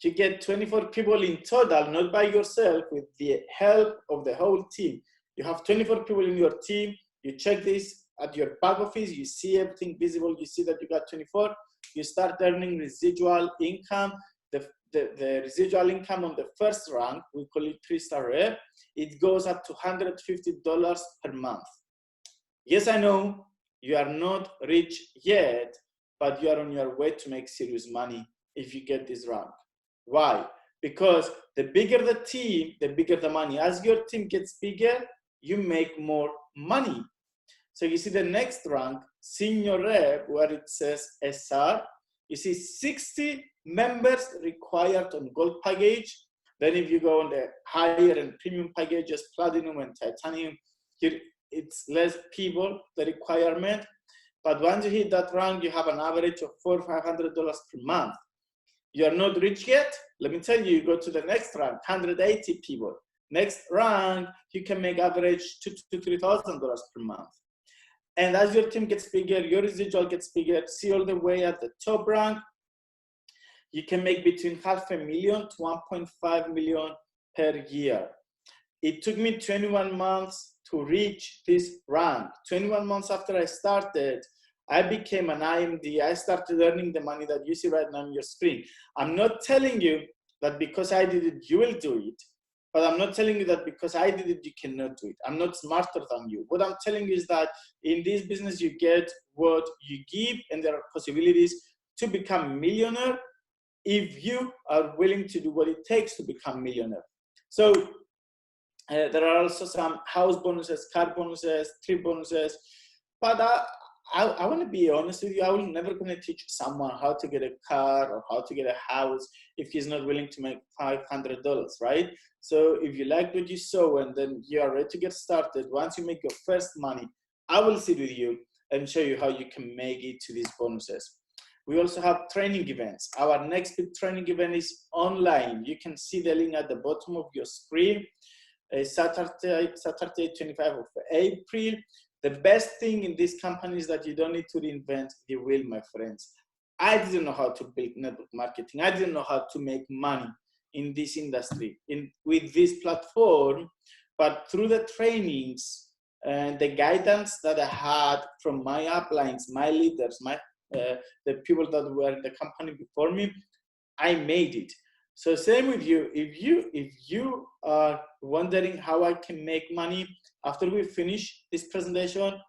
You get 24 people in total, not by yourself, with the help of the whole team. You have 24 people in your team. You check this at your back office. You see everything visible. You see that you got 24. you start earning residual income. The residual income on the first rank, we call it 3-star rep, it goes up to $150 per month. Yes, I know you are not rich yet, but you are on your way to make serious money if you get this rank. Why? Because the bigger the team, the bigger the money. As your team gets bigger, you make more money. So you see the next rank, senior rep, where it says SR, you see 60 members required on gold package. Then if you go on the higher and premium packages, platinum and titanium, it's less people, the requirement. But once you hit that rank, you have an average of $400 or $500 per month. You are not rich yet? Let me tell you, you go to the next rank, 180 people. Next rank, you can make average $2,000 to $3,000 per month. And as your team gets bigger, your residual gets bigger, see all the way at the top rank, you can make between $500,000 to $1.5 million per year. It took me 21 months to reach this rank. 21 months after I started, I became an IMD. I started earning the money that you see right now on your screen. I'm not telling you that because I did it, you will do it. But I'm not telling you that because I did it, you cannot do it. I'm not smarter than you. What I'm telling you is that in this business, you get what you give, and there are possibilities to become a millionaire if you are willing to do what it takes to become a millionaire. So there are also some house bonuses, car bonuses, trip bonuses. But I want to be honest with you. I will never going to teach someone how to get a car or how to get a house if he's not willing to make $500, right? So if you like what you saw and then you are ready to get started, once you make your first money, I will sit with you and show you how you can make it to these bonuses. We also have training events. Our next big training event is online. You can see the link at the bottom of your screen. Saturday 25 of April. The best thing in this company is that you don't need to reinvent the wheel, my friends. I didn't know how to build network marketing. I didn't know how to make money in this industry, with this platform, but through the trainings and the guidance that I had from my uplines, my leaders, the people that were in the company before me, I made it. So same with you. If you are wondering how I can make money after we finish this presentation,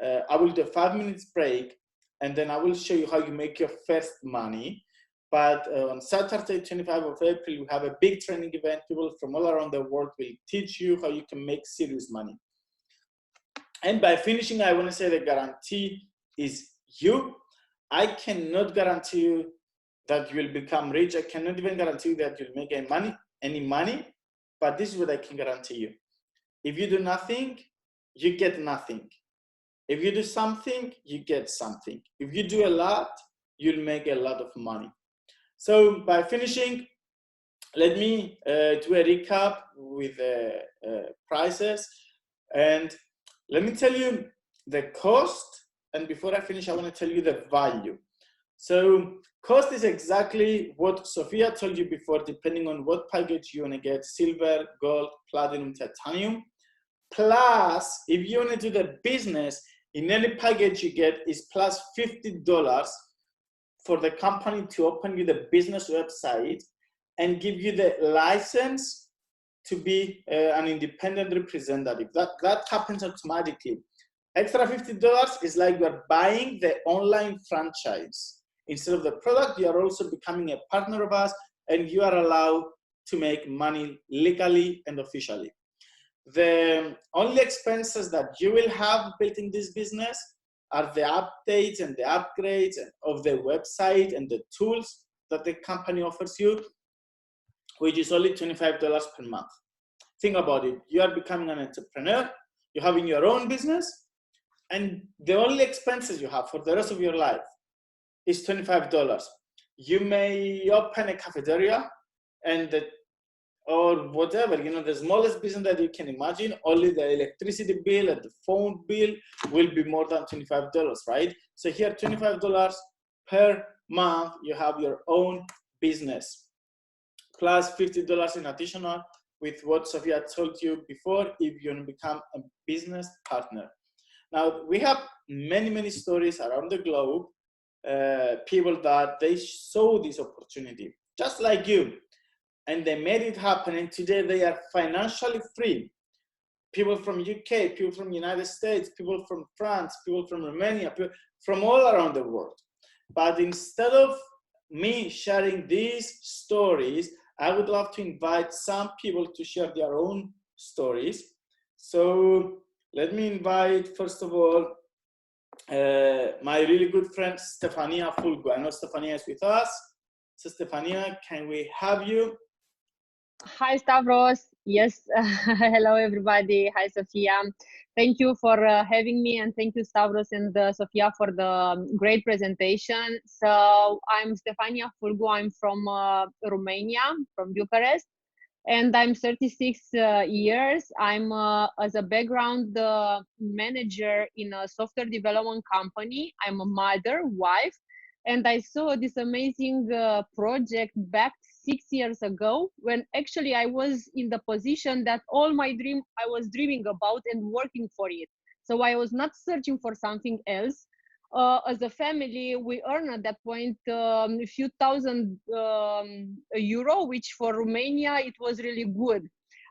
I will do a 5 minutes break, and then I will show you how you make your first money. But on Saturday, 25 of April, we have a big training event. People from all around the world will teach you how you can make serious money. And by finishing, I want to say the guarantee is you. I cannot guarantee you that you will become rich. I cannot even guarantee you that you'll make any money, but this is what I can guarantee you. If you do nothing, you get nothing. If you do something, you get something. If you do a lot, you'll make a lot of money. So by finishing, let me do a recap with prices. And let me tell you the cost. And before I finish, I want to tell you the value. So cost is exactly what Sophia told you before, depending on what package you want to get: silver, gold, platinum, titanium. Plus, if you want to do the business, in any package you get is plus $50 for the company to open you the business website and give you the license to be an independent representative. That happens automatically. Extra $50 is like you're buying the online franchise. Instead of the product, you are also becoming a partner of us, and you are allowed to make money legally and officially. The only expenses that you will have building this business are the updates and the upgrades of the website and the tools that the company offers you, which is only $25 per month. Think about it. You are becoming an entrepreneur, you're having your own business, and the only expenses you have for the rest of your life is $25. You may open a cafeteria or whatever, the smallest business that you can imagine, only the electricity bill and the phone bill will be more than $25, right? So here, $25 per month, you have your own business, plus $50 in additional with what Sophia told you before, if you want to become a business partner. Now, we have many, many stories around the globe people that they saw this opportunity, just like you, and they made it happen. And today they are financially free. People from UK, people from United States, people from France, people from Romania, people from all around the world. But instead of me sharing these stories, I would love to invite some people to share their own stories. So let me invite, first of all, my really good friend, Stefania Fulgo. I know Stefania is with us. So Stefania, can we have you? Hi, Stavros. Yes. Hello, everybody. Hi, Sophia. Thank you for having me, and thank you, Stavros and Sophia, for the great presentation. So I'm Stefania Fulgo. I'm from Romania, from Bucharest, and I'm 36 years. I'm as a background manager in a software development company. I'm a mother, wife, and I saw this amazing project back 6 years ago, when actually I was in the position that all my dream I was dreaming about and working for it. So I was not searching for something else. As a family, we earn at that point a few thousand euro, which for Romania it was really good.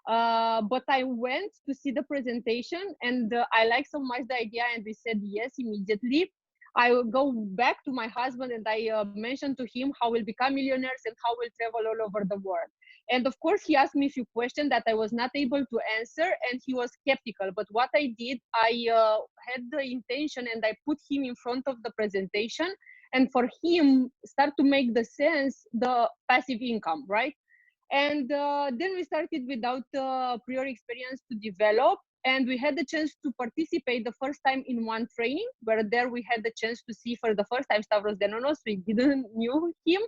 But I went to see the presentation, and I liked so much the idea, and we said yes immediately. I will go back to my husband, and I mentioned to him how we'll become millionaires and how we'll travel all over the world. And of course, he asked me a few questions that I was not able to answer, and he was skeptical. But what I did, I had the intention, and I put him in front of the presentation, and for him start to make the sense, the passive income, right? And then we started without prior experience to develop, and we had the chance to participate the first time in one training, where there we had the chance to see for the first time Stavros Zenonos. We didn't knew him,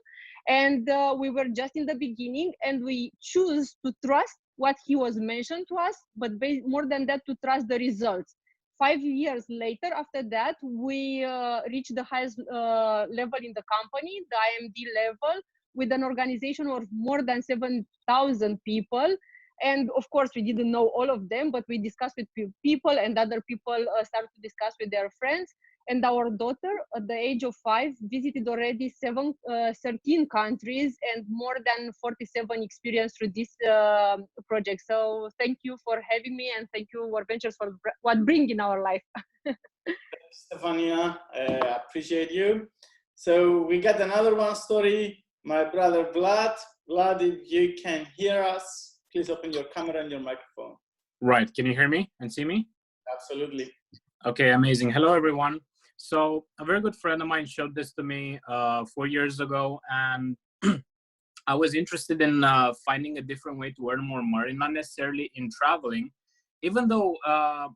and we were just in the beginning, and we choose to trust what he was mentioned to us, but more than that, to trust the results. 5 years later, after that, we reached the highest level in the company, the IMD level, with an organization of more than 7,000 people. And of course, we didn't know all of them, but we discussed with people, and other people started to discuss with their friends. And our daughter, at the age of 5, visited already 13 countries and more than 47 experience through this project. So thank you for having me, and thank you, War Ventures, for what bring in our life. Stefania, appreciate you. So we got another one story. My brother Vlad. Vlad, if you can hear us, please open your camera and your microphone. Right. Can you hear me and see me? Absolutely. Okay, amazing. Hello, everyone. So a very good friend of mine showed this to me 4 years ago, and I was interested in finding a different way to earn more money, not necessarily in traveling, even though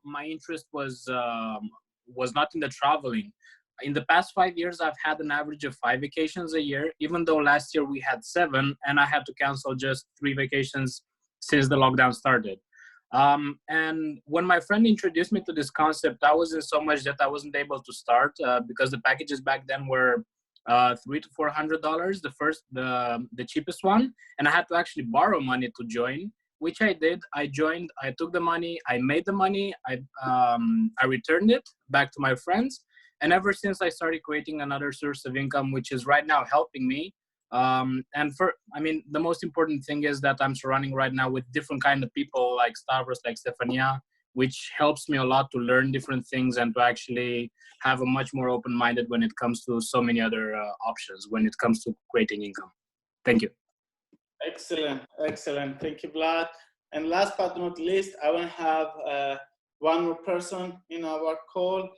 my interest was not in the traveling. In the past 5 years, I've had an average of 5 vacations a year, even though last year we had 7, and I had to cancel just 3 vacations since the lockdown started. And when my friend introduced me to this concept, I was in so much that I wasn't able to start because the packages back then were $300 to $400, the cheapest one, and I had to actually borrow money to join, which I did. I joined, I took the money, I made the money, I returned it back to my friends. And ever since, I started creating another source of income, which is right now helping me. The most important thing is that I'm surrounding right now with different kind of people like Stavros, like Stefania, which helps me a lot to learn different things and to actually have a much more open-minded when it comes to so many other options when it comes to creating income. Thank you. Excellent, excellent. Thank you, Vlad. And last but not least, I want to have one more person in our call.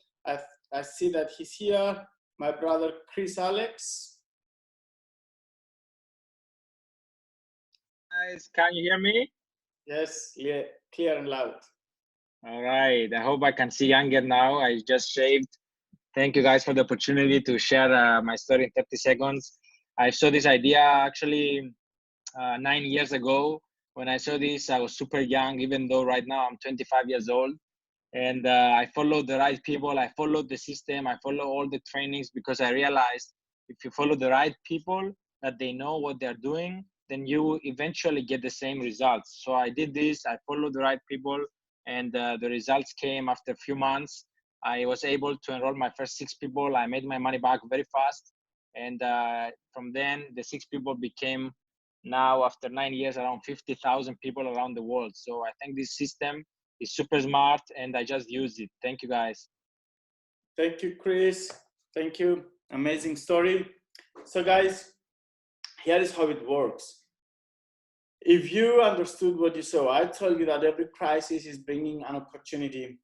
I see that he's here, my brother Chris Alex. Guys, can you hear me? Yes, clear and loud. All right, I hope I can see younger now. I just shaved. Thank you guys for the opportunity to share my story in 30 seconds. I saw this idea actually 9 years ago. When I saw this, I was super young, even though right now I'm 25 years old. And I followed the right people. I followed the system. I followed all the trainings because I realized if you follow the right people, that they know what they're doing, then you eventually get the same results. So I did this. I followed the right people, and the results came after a few months. I was able to enroll my first 6 people. I made my money back very fast. And from then, the 6 people became now, after 9 years, around 50,000 people around the world. So I think this system is super smart and I just use it. Thank you, guys. Thank you, Chris. Thank you. Amazing story. So guys, here is how it works. If you understood what you saw, I told you that every crisis is bringing an opportunity.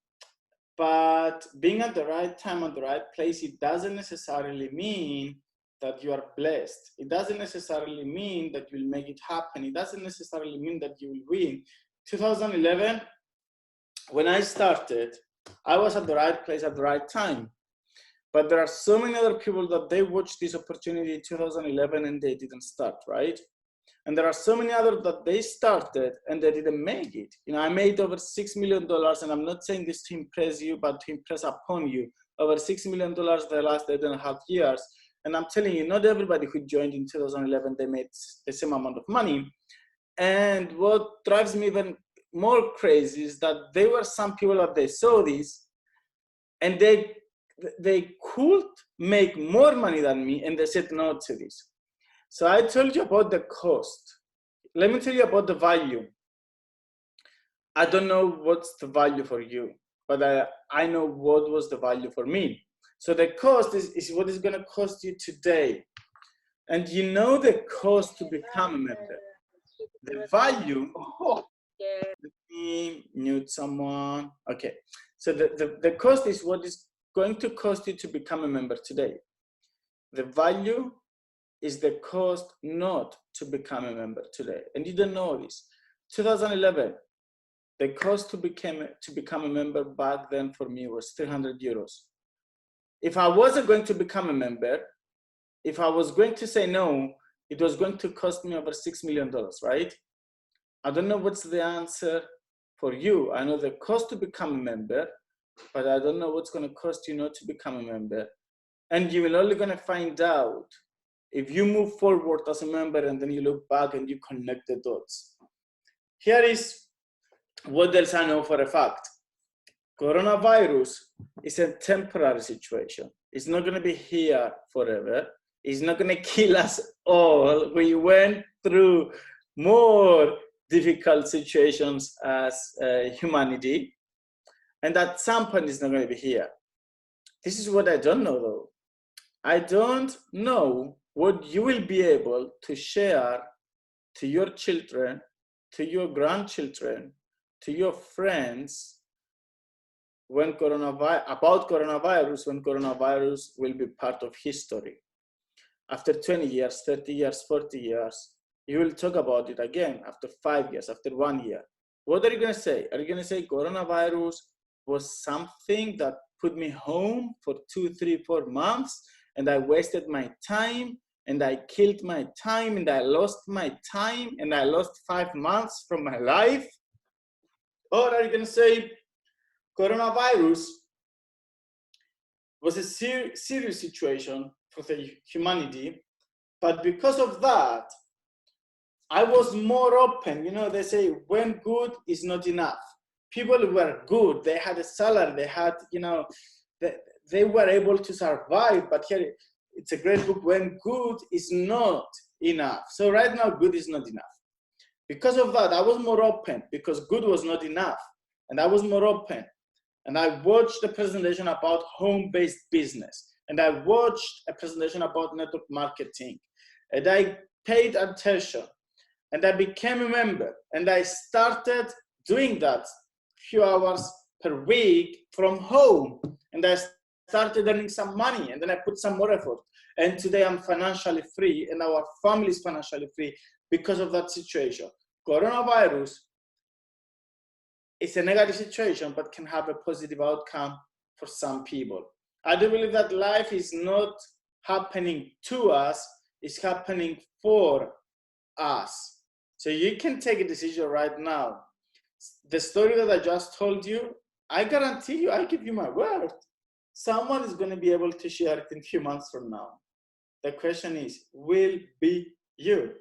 But being at the right time, at the right place, it doesn't necessarily mean that you are blessed. It doesn't necessarily mean that you'll make it happen. It doesn't necessarily mean that you will win. 2011, when I started, I was at the right place at the right time. But there are so many other people that they watched this opportunity in 2011 and they didn't start, right? And there are so many others that they started and they didn't make it. You know, I made over $6 million, and I'm not saying this to impress you, but to impress upon you. Over $6 million the last 8.5 years. And I'm telling you, not everybody who joined in 2011, they made the same amount of money. And what drives me even more crazy is that there were some people that they saw this and they could make more money than me, and they said no to this. So I told you about the cost. Let me tell you about the value. I don't know what's the value for you, but I know what was the value for me. So the cost is what is going to cost you today. And you know the cost to become a member. The value, let me mute someone. Okay, so the cost is what is going to cost you to become a member today. The value is the cost not to become a member today. And you don't know this. 2011, the cost to become a member back then for me was 300 euros. If I wasn't going to become a member, if I was going to say no, it was going to cost me over $6 million, right? I don't know what's the answer for you. I know the cost to become a member, but I don't know what's going to cost you not to become a member. And you will only going to find out if you move forward as a member and then you look back and you connect the dots. Here is what else I know for a fact. Coronavirus is a temporary situation. It's not going to be here forever. It's not going to kill us all. We went through more difficult situations as humanity. And at some point, it's not going to be here. This is what I don't know, though. I don't know what you will be able to share to your children, to your grandchildren, to your friends when coronavirus will be part of history. After 20 years, 30 years, 40 years, you will talk about it again after 5 years, after 1 year. What are you going to say? Are you going to say coronavirus was something that put me home for 2, 3, 4 months and I wasted my time and I killed my time and I lost my time and I lost 5 months from my life? Or are you going to say coronavirus was a serious situation for the humanity, but because of that, I was more open. You know, they say when good is not enough. People were good, they had a salary, they had, you know, they were able to survive, but here it's a great book, When Good is Not Enough. So right now, good is not enough. Because of that, I was more open because good was not enough. And I was more open. And I watched a presentation about home-based business. And I watched a presentation about network marketing. And I paid attention. And I became a member. And I started doing that few hours per week from home. And I started earning some money. And then I put some more effort. And today I'm financially free. And our family is financially free because of that situation. Coronavirus is a negative situation, but can have a positive outcome for some people. I do believe that life is not happening to us, it's happening for us. So you can take a decision right now. The story that I just told you, I guarantee you, I give you my word, someone is going to be able to share it in a few months from now. The question is, will be you?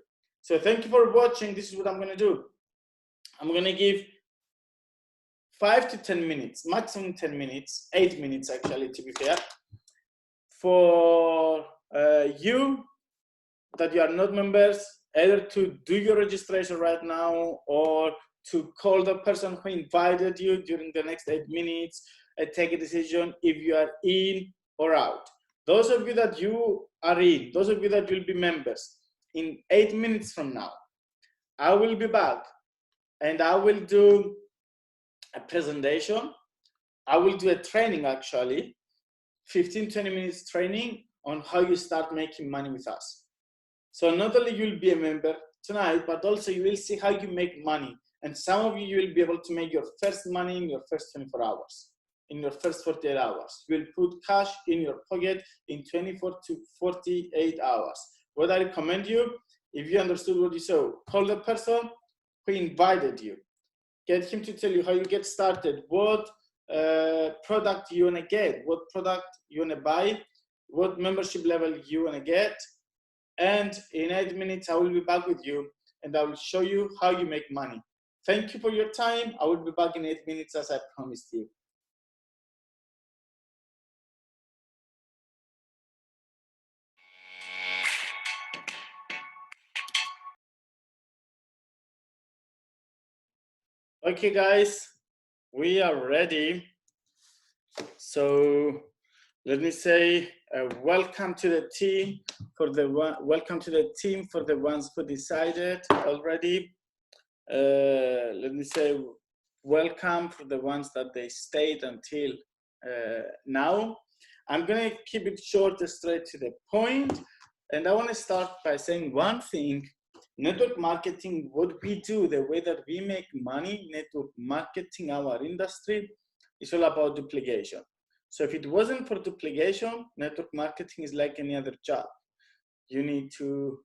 So thank you for watching. This is what I'm going to do. I'm going to give 5 to 10 minutes, maximum 10 minutes, 8 minutes actually, to be fair, for you that you are not members, either to do your registration right now or to call the person who invited you during the next 8 minutes and take a decision if you are in or out. Those of you that you are in, those of you that will be members, in 8 minutes from now, I will be back and I will do a presentation. I will do a training actually, 15-20 minutes training on how you start making money with us. So not only you'll be a member tonight, but also you will see how you make money. And some of you will be able to make your first money in your first 24 hours, in your first 48 hours. You will put cash in your pocket in 24 to 48 hours. What I recommend you, if you understood what you saw, call the person who invited you. Get him to tell you how you get started, what product you want to get, what product you want to buy, what membership level you want to get. And in 8 minutes, I will be back with you and I will show you how you make money. Thank you for your time. I will be back in 8 minutes as I promised you. Okay, guys, we are ready. So let me say welcome to the team for the ones who decided already. Let me say welcome for the ones that they stayed until now. I'm gonna keep it short, straight to the point, and I want to start by saying one thing. Network marketing, what we do, the way that we make money, network marketing, our industry, is all about duplication. So if it wasn't for duplication, network marketing is like any other job. You need to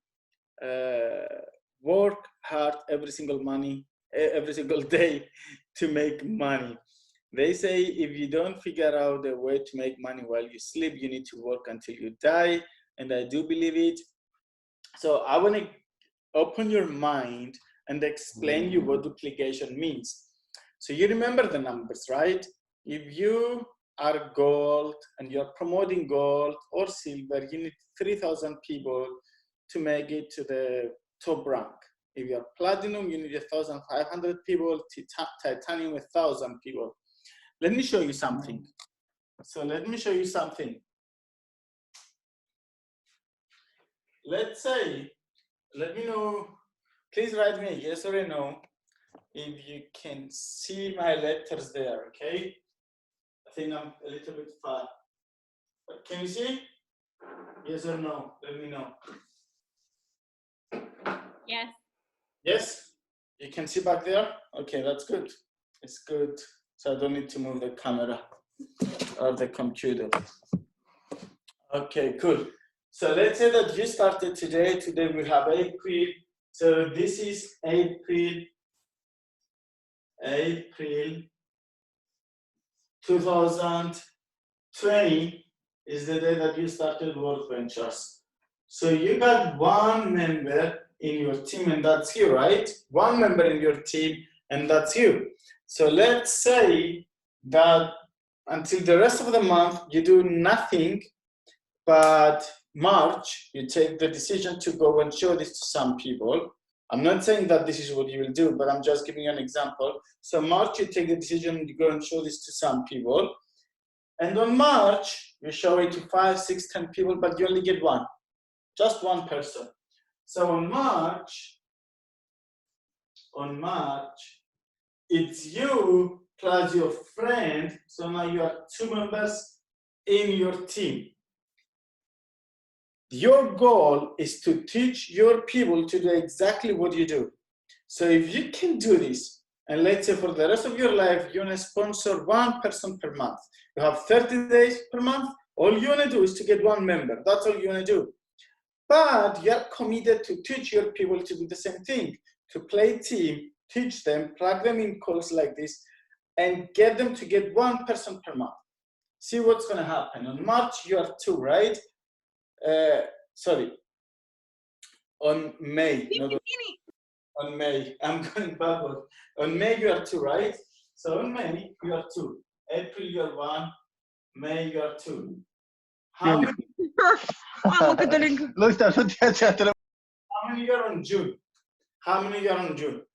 work hard every single day to make money. They say if you don't figure out a way to make money while you sleep, you need to work until you die, and I do believe it. So I want to open your mind and explain you what duplication means. So you remember the numbers, right? If you are gold and you're promoting gold or silver, you need 3,000 people to make it to the top rank. If you're platinum, you need 1,500 people, titanium 1,000 people. Let me show you something. So let me show you something. Let's say, let me know, please write me a yes or a no if you can see my letters there, okay? I think I'm a little bit far. But can you see? Yes or no? Let me know. Yes. Yes? You can see back there? Okay, that's good. It's good. So I don't need to move the camera or the computer. Okay, cool. So let's say that you started today. Today we have April. So this is April 2020 is the day that you started World Ventures. So you got one member in your team and that's you, right? One member in your team and that's you. So let's say that until the rest of the month you do nothing, but March you take the decision to go and show this to some people. I'm not saying that this is what you will do, but I'm just giving you an example. So March you take the decision to go and show this to some people. And on March, you show it to 5, 6, 10 people, but you only get one, just one person. So on March, it's you plus your friend. So now you have 2 members in your team. Your goal is to teach your people to do exactly what you do. So if you can do this, and let's say for the rest of your life, you want to sponsor 1 person per month. You have 30 days per month. All you want to do is to get 1 member. That's all you want to do. But you're committed to teach your people to do the same thing, to play team, teach them, plug them in calls like this, and get them to get 1 person per month. See what's going to happen. On March, you are 2, right? On May. On May, I'm going backward. On May, you are 2, right? So in May, you are 2. April, you are 1. May, you are 2. How many, Mamă, cât de lângă. how many you are on June? How many you are on June?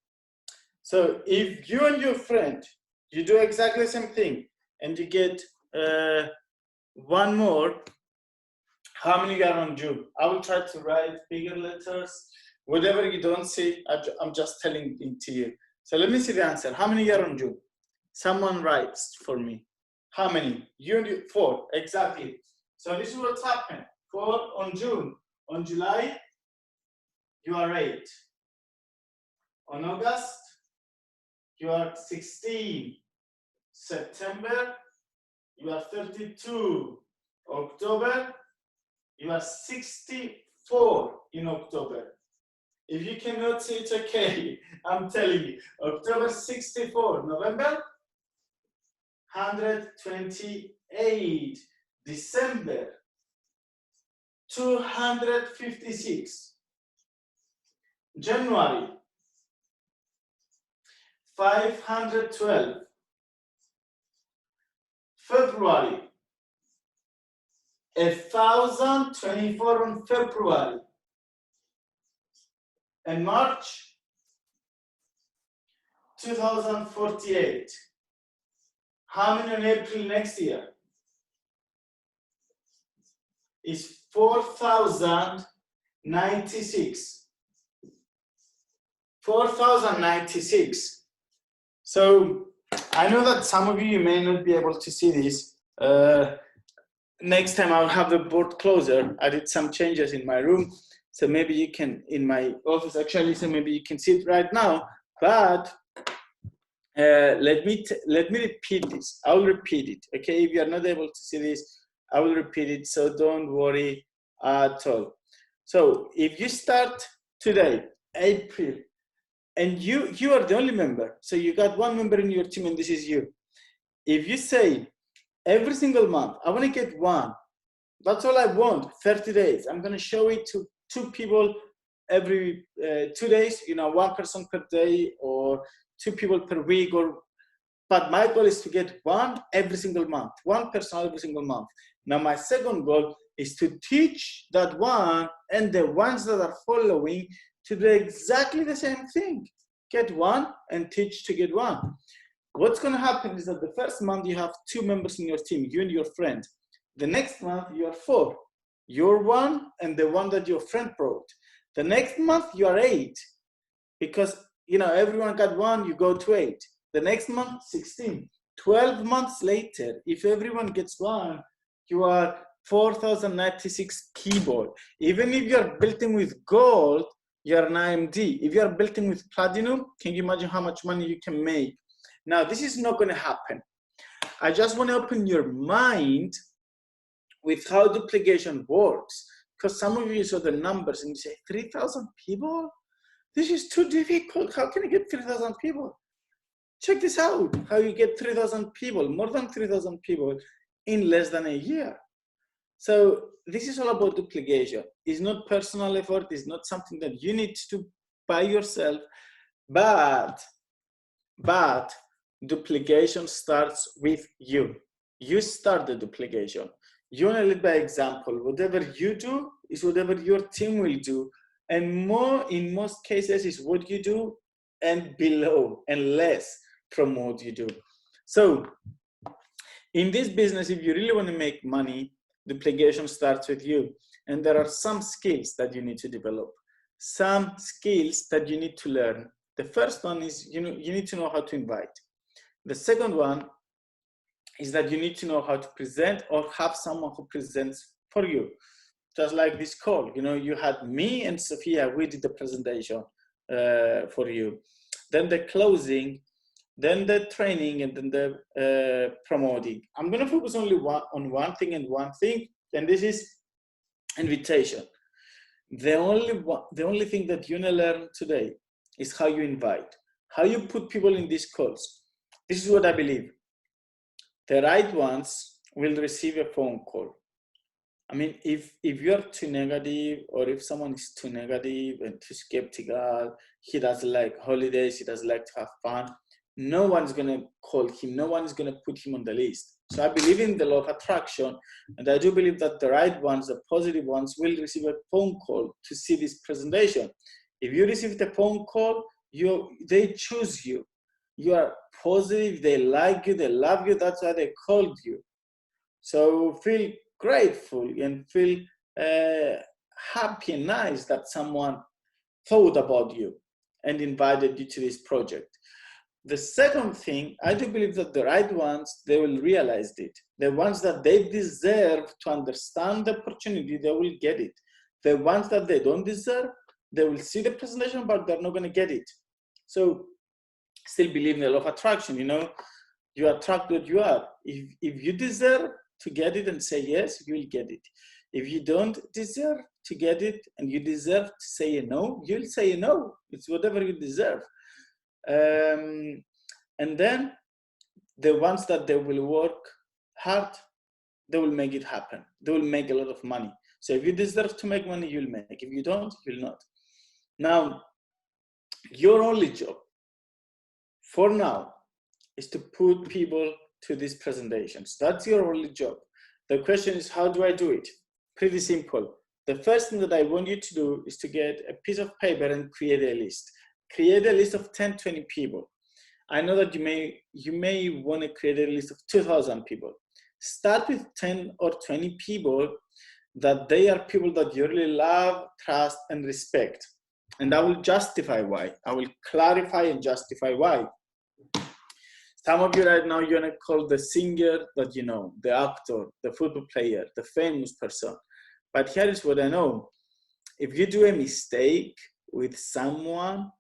So if you and your friend, you do exactly the same thing, and you get one more, how many you are on June? I will try to write bigger letters. Whatever you don't see, I'm just telling it to you. So let me see the answer. How many you are on June? Someone writes for me. How many? You and you, 4, exactly. So this is what's happened. 4 on June. On July, you are 8. On August, you are 16. September, you are 32. October, you are 64 in October. If you cannot see it, okay, I'm telling you. October 64, November 128, December 256, January 512, February 1024 on February, and March 2048. How many on April next year? Is 4096. 4096. So I know that some of you may not be able to see this. Next time I'll have the board closer. I did some changes in my room, so maybe you can, in my office actually, so maybe you can see it right now. But let me repeat this. I'll repeat it. Okay, if you are not able to see this, I will repeat it. So don't worry at all. So if you start today, April, and you are the only member, so you got one member in your team, and this is you. If you say every single month, I want to get one. That's all I want. 30 days. I'm going to show it to 2 people every 2 days. You know, 1 person per day or 2 people per week. But my goal is to get 1 every single month. 1 person every single month. Now my second goal is to teach that 1 and the ones that are following to do exactly the same thing. Get 1 and teach to get 1. What's going to happen is that the first month you have 2 members in your team, you and your friend. The next month you are 4. You're 1 and the one that your friend brought. The next month you are 8 because, you know, everyone got 1, you go to 8. The next month, 16. 12 months later, if everyone gets 1, you are 4096 keyboard. Even if you're building with gold, you're an IMD. If you're building with platinum, can you imagine how much money you can make? Now, this is not going to happen. I just want to open your mind with how duplication works. Because some of you saw the numbers and you say, 3,000 people? This is too difficult. How can I get 3,000 people? Check this out, how you get 3,000 people, more than 3,000 people in less than a year. So this is all about duplication. It's not personal effort. It's not something that you need to do by yourself, but duplication starts with you. You start the duplication. You want to lead by example. Whatever you do is whatever your team will do. And more, in most cases, is what you do and below and less from what you do. So in this business, if you really want to make money, duplication starts with you. And there are some skills that you need to develop, some skills that you need to learn. The first one is, you need to know how to invite. The second one is that you need to know how to present or have someone who presents for you. Just like this call, you had me and Sophia, we did the presentation for you. Then the closing, then the training, and then the promoting. I'm going to focus only on one thing, and this is invitation. The only thing that you're going to learn today is how you invite, how you put people in these calls. This is what I believe. The right ones will receive a phone call. I mean, if you're too negative, or if someone is too negative and too skeptical, he doesn't like holidays, he doesn't like to have fun, no one's going to call him, no one is going to put him on the list. So I believe in the law of attraction, and I do believe that the right ones, the positive ones, will receive a phone call to see this presentation. If you receive the phone call, they choose you. You are positive, they like you, they love you, that's why they called you. So feel grateful and feel happy and nice that someone thought about you and invited you to this project. The second thing, I do believe that the right ones, they will realize it. The ones that they deserve to understand the opportunity, they will get it. The ones that they don't deserve, they will see the presentation, but they're not going to get it. So still believe in the law of attraction, you know, you attract what you are. If you deserve to get it and say yes, you will get it. If you don't deserve to get it and you deserve to say a no, you'll say a no. It's whatever you deserve. And then the ones that they will work hard, they will make it happen. They will make a lot of money. So if you deserve to make money, you'll make. If you don't, you'll not. Now, your only job for now is to put people to these presentations. That's your only job. The question is, how do I do it? Pretty simple. The first thing that I want you to do is to get a piece of paper and create a list. Create a list of 10, 20 people. I know that you may want to create a list of 2,000 people. Start with 10 or 20 people that they are people that you really love, trust, and respect. And I will justify why. I will clarify and justify why. Some of you right now, you're going to call the singer that you know, the actor, the football player, the famous person. But here is what I know. If you do a mistake with someone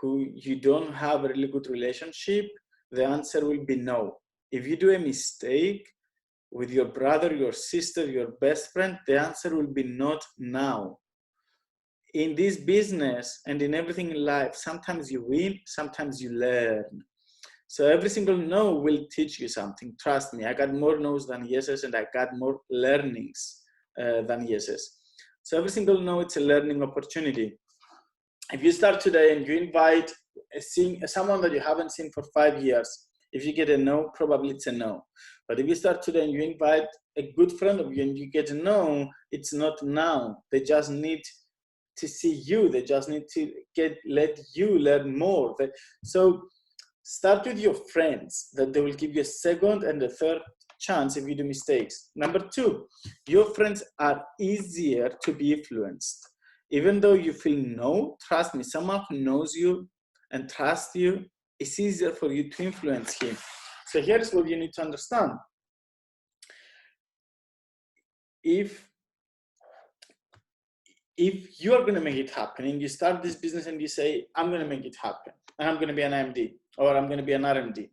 who you don't have a really good relationship, the answer will be no. If you do a mistake with your brother, your sister, your best friend, the answer will be not now. In this business and in everything in life, sometimes you win, sometimes you learn. So every single no will teach you something. Trust me, I got more no's than yeses, and I got more learnings than yeses. So every single no, it's a learning opportunity. If you start today and you invite someone that you haven't seen for 5 years, if you get a no, probably it's a no. But if you start today and you invite a good friend of you and you get a no, it's not now. They just need to see you. They just need to let you learn more. So start with your friends, that they will give you a second and a third chance if you do mistakes. Number 2, your friends are easier to be influenced. Even though you feel no, trust me, someone who knows you and trusts you, it's easier for you to influence him. So here's what you need to understand. If you are going to make it happen and you start this business and you say, I'm going to make it happen, and I'm going to be an MD or I'm going to be an RMD,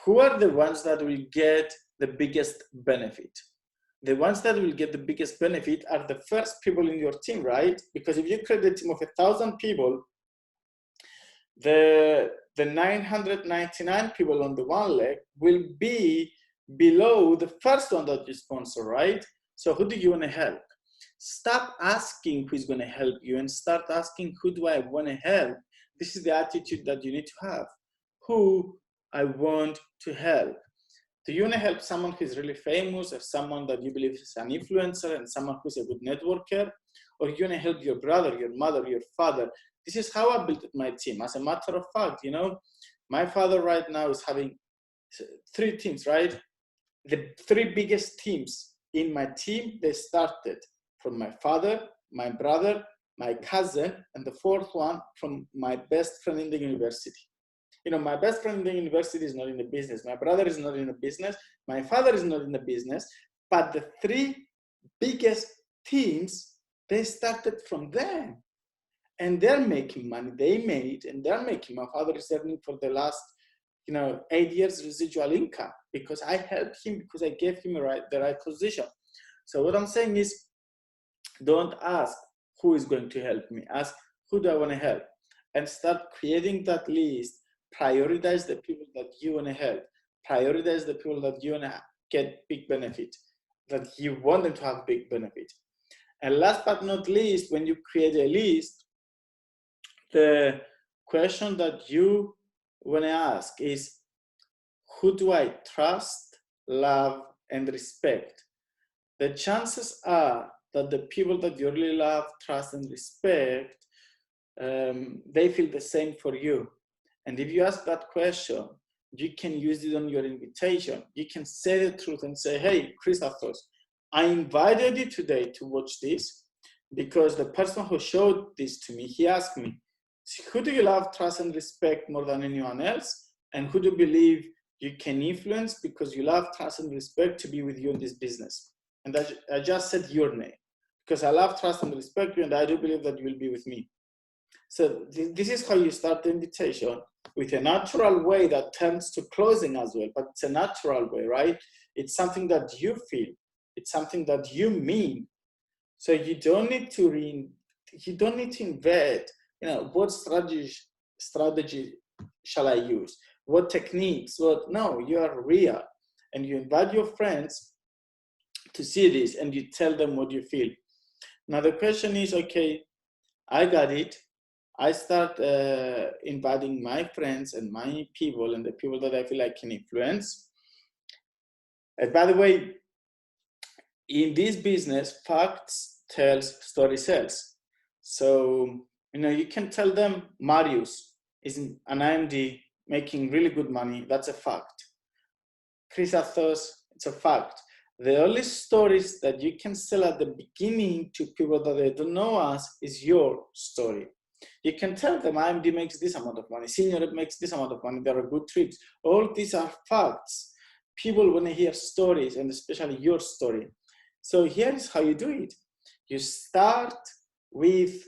who are the ones that will get the biggest benefit? The ones that will get the biggest benefit are the first people in your team, right? Because if you create a team of 1,000 people, the 999 people on the one leg will be below the first one that you sponsor, right? So who do you want to help? Stop asking who's going to help you and start asking, who do I want to help? This is the attitude that you need to have. Who I want to help. Do you want to help someone who's really famous, or someone that you believe is an influencer and someone who's a good networker? Or you want to help your brother, your mother, your father? This is how I built my team. As a matter of fact, you know, my father right now is having 3 teams, right? The 3 biggest teams in my team, they started from my father, my brother, my cousin, and the 4th one from my best friend in the university. You know, my best friend in the university is not in the business. My brother is not in the business. My father is not in the business. But the 3 biggest teams, they started from them. And they're making money. They made, and they're making. My father is earning for the last, 8 years residual income because I helped him, because I gave him the right position. So what I'm saying is, don't ask who is going to help me. Ask, who do I want to help? And start creating that list. Prioritize the people that you want to help. Prioritize the people that you want to get big benefit, that you want them to have big benefit. And last but not least, when you create a list, the question that you when I ask is, who do I trust, love, and respect? The chances are that the people that you really love, trust, and respect, they feel the same for you. And if you ask that question, you can use it on your invitation. You can say the truth and say, hey, Christos, I invited you today to watch this because the person who showed this to me, he asked me, who do you love, trust, and respect more than anyone else? And who do you believe you can influence because you love, trust, and respect to be with you in this business? And I just said your name because I love, trust, and respect you, and I do believe that you will be with me. So this is how you start the invitation, with a natural way that turns to closing as well, but it's a natural way, right? It's something that you feel. It's something that you mean. So you don't need to invent, what strategy shall I use? What techniques? No, you are real. And you invite your friends to see this and you tell them what you feel. Now the question is, okay, I got it. I start inviting my friends and my people and the people that I feel I can influence. And by the way, in this business, facts tells, story sells. So, you can tell them Marius is an IMD making really good money. That's a fact. Christos, it's a fact. The only stories that you can sell at the beginning to people that they don't know us is your story. You can tell them IMD makes this amount of money, Senior makes this amount of money, there are good trips. All these are facts. People want to hear stories, and especially your story. So here is how you do it. You start with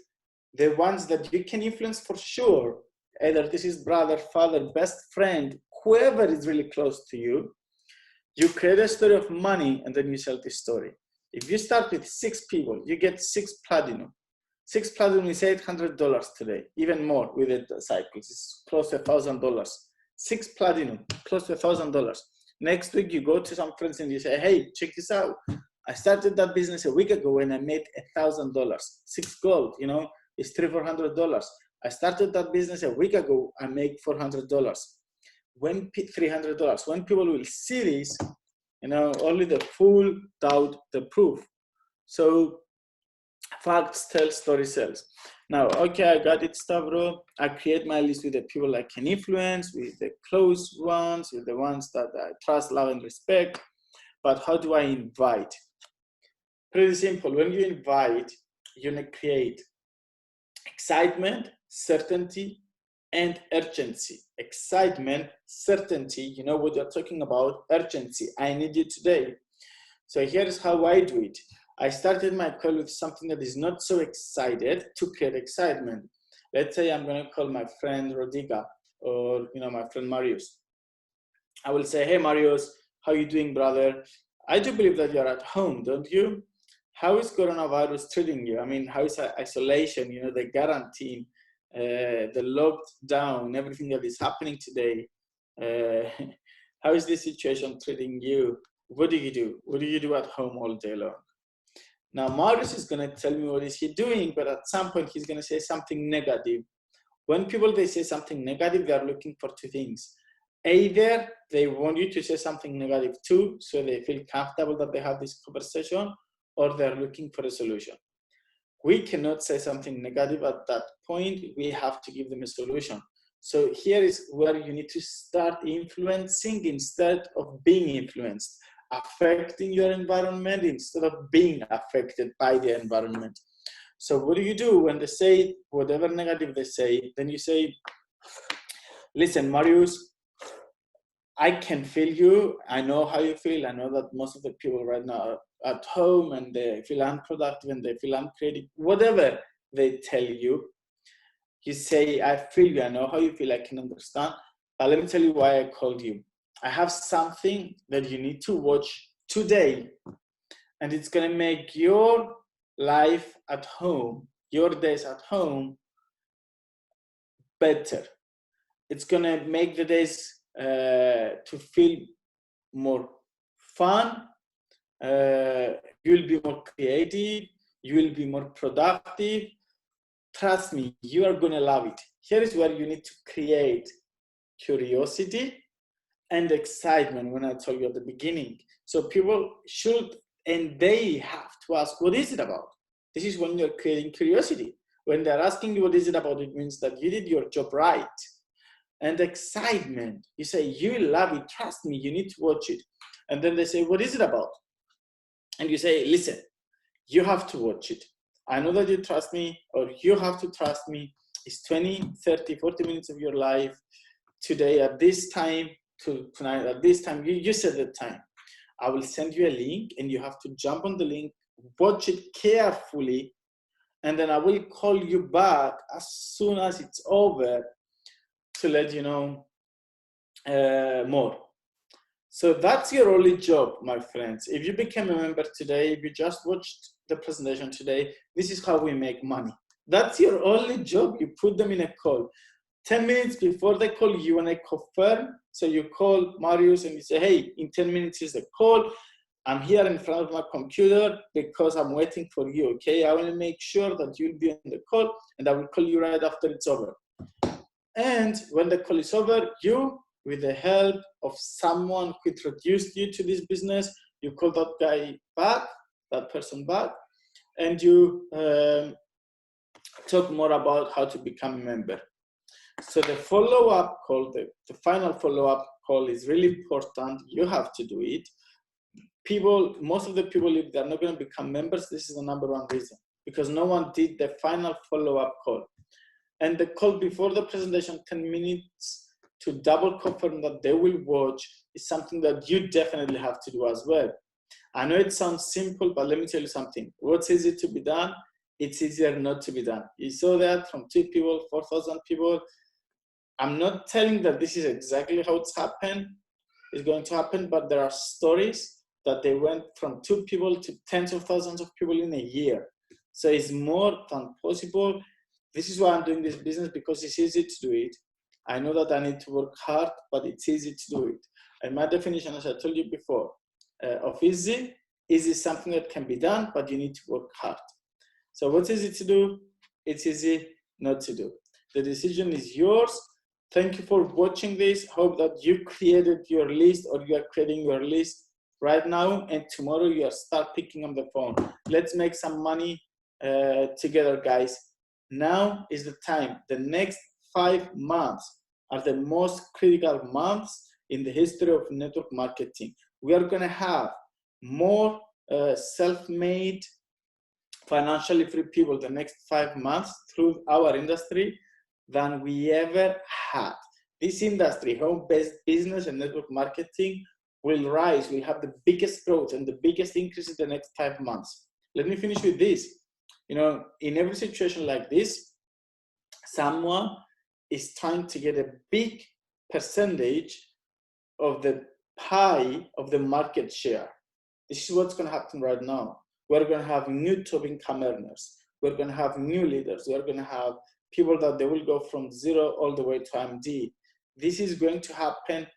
the ones that you can influence for sure. Either this is brother, father, best friend, whoever is really close to you. You create a story of money, and then you sell this story. If you start with 6 people, you get 6 platinum. 6 platinum is $800 today, even more with the cycles. It's close to $1,000. 6 platinum, close to $1,000. Next week, you go to some friends and you say, hey, check this out. I started that business a week ago and I made $1,000. 6 gold, is $300-400. I started that business a week ago. I make $400. When $300. When people will see this, only the fool doubt the proof. So facts tell, story sells. Now, okay, I got it, Stavros. I create my list with the people I can influence, with the close ones, with the ones that I trust, love, and respect. But how do I invite? Pretty simple. When you invite, you're going to create excitement, certainty, and urgency. Excitement, certainty, you know what you're talking about, urgency. I need you today. So here's how I do it. I started my call with something that is not so excited to create excitement. Let's say I'm going to call my friend Rodiga or my friend Marius. I will say, hey Marius, how you doing, brother? I do believe that you're at home, don't you? How is coronavirus treating you? I mean, how is isolation, the quarantine, the lockdown, everything that is happening today? How is this situation treating you? What do you do? What do you do at home all day long? Now, Marius is going to tell me what is he doing, but at some point he's going to say something negative. When they say something negative, they are looking for 2 things. Either they want you to say something negative too, so they feel comfortable that they have this conversation, or they're looking for a solution. We cannot say something negative at that point. We have to give them a solution. So here is where you need to start influencing instead of being influenced. Affecting your environment instead of being affected by the environment. So what do you do when they say whatever negative they say? Then you say, listen, Marius, I can feel you. I know how you feel. I know that most of the people right now are at home and they feel unproductive and they feel uncreative. Whatever they tell you, you say, I feel you. I know how you feel. I can understand. But let me tell you why I called you. I have something that you need to watch today, and it's going to make your life at home, your days at home, better. It's going to make the days to feel more fun. You'll be more creative. You will be more productive. Trust me, you are going to love it. Here is where you need to create curiosity, and excitement when I told you at the beginning. So people should, and they have to ask, what is it about? This is when you're creating curiosity. When they're asking you what is it about, it means that you did your job right. And excitement, you say, you love it, trust me, you need to watch it. And then they say, what is it about? And you say, listen, you have to watch it. I know that you trust me, or you have to trust me. It's 20, 30, 40 minutes of your life today at this time, to tonight at this time. You set the time. I will send you a link and you have to jump on the link, watch it carefully, and then I will call you back as soon as it's over to let you know more. So that's your only job, my friends. If you became a member today, if you just watched the presentation today, this is how we make money. That's your only job. You put them in a call. 10 minutes before they call you and they confirm. So you call Marius and you say, hey, in 10 minutes is the call. I'm here in front of my computer because I'm waiting for you, okay? I will make sure that you'll be on the call and I will call you right after it's over. And when the call is over, you, with the help of someone who introduced you to this business, you call that guy back, that person back, and you talk more about how to become a member. So the follow-up call, the final follow-up call is really important. You have to do it. People, most of the people, if they're not going to become members, this is the number one reason, because no one did the final follow-up call. And the call before the presentation, 10 minutes to double confirm that they will watch, is something that you definitely have to do as well. I know it sounds simple, but let me tell you something. What's easy to be done, it's easier not to be done. You saw that from 2 people, 4,000 people. I'm not telling that this is exactly how it's going to happen, but there are stories that they went from 2 people to tens of thousands of people in a year. So it's more than possible. This is why I'm doing this business, because it's easy to do it. I know that I need to work hard, but it's easy to do it. And my definition, as I told you before, of easy is something that can be done, but you need to work hard. So what's easy to do? It's easy not to do. The decision is yours. Thank you for watching this. Hope that you created your list, or you are creating your list right now, and tomorrow you start picking up the phone. Let's make some money together, guys. Now is the time. The next 5 months are the most critical months in the history of network marketing. We are going to have more self-made, financially free people the next 5 months through our industry than we ever had. This industry, home-based business and network marketing, will rise, will have the biggest growth and the biggest increase in the next 5 months. Let me finish with this. You know, in every situation like this, someone is trying to get a big percentage of the pie of the market share. This is what's going to happen right now. We're going to have new top income earners. We're going to have new leaders. We're going to have people that they will go from zero all the way to MD. This is going to happen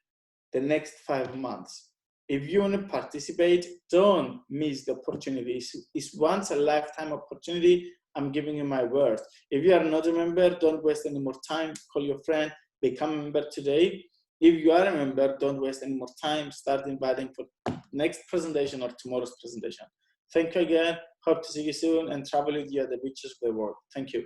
the next 5 months. If you want to participate, don't miss the opportunity. It's once a lifetime opportunity. I'm giving you my word. If you are not a member, don't waste any more time. Call your friend, become a member today. If you are a member, don't waste any more time. Start inviting for next presentation or tomorrow's presentation. Thank you again. Hope to see you soon and travel with you at the beaches of the world. Thank you.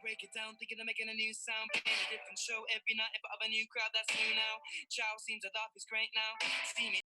Break it down, thinking of making a new sound, playing a different show every night, but of a new crowd that's new now. Chow seems a dark is great now. See me.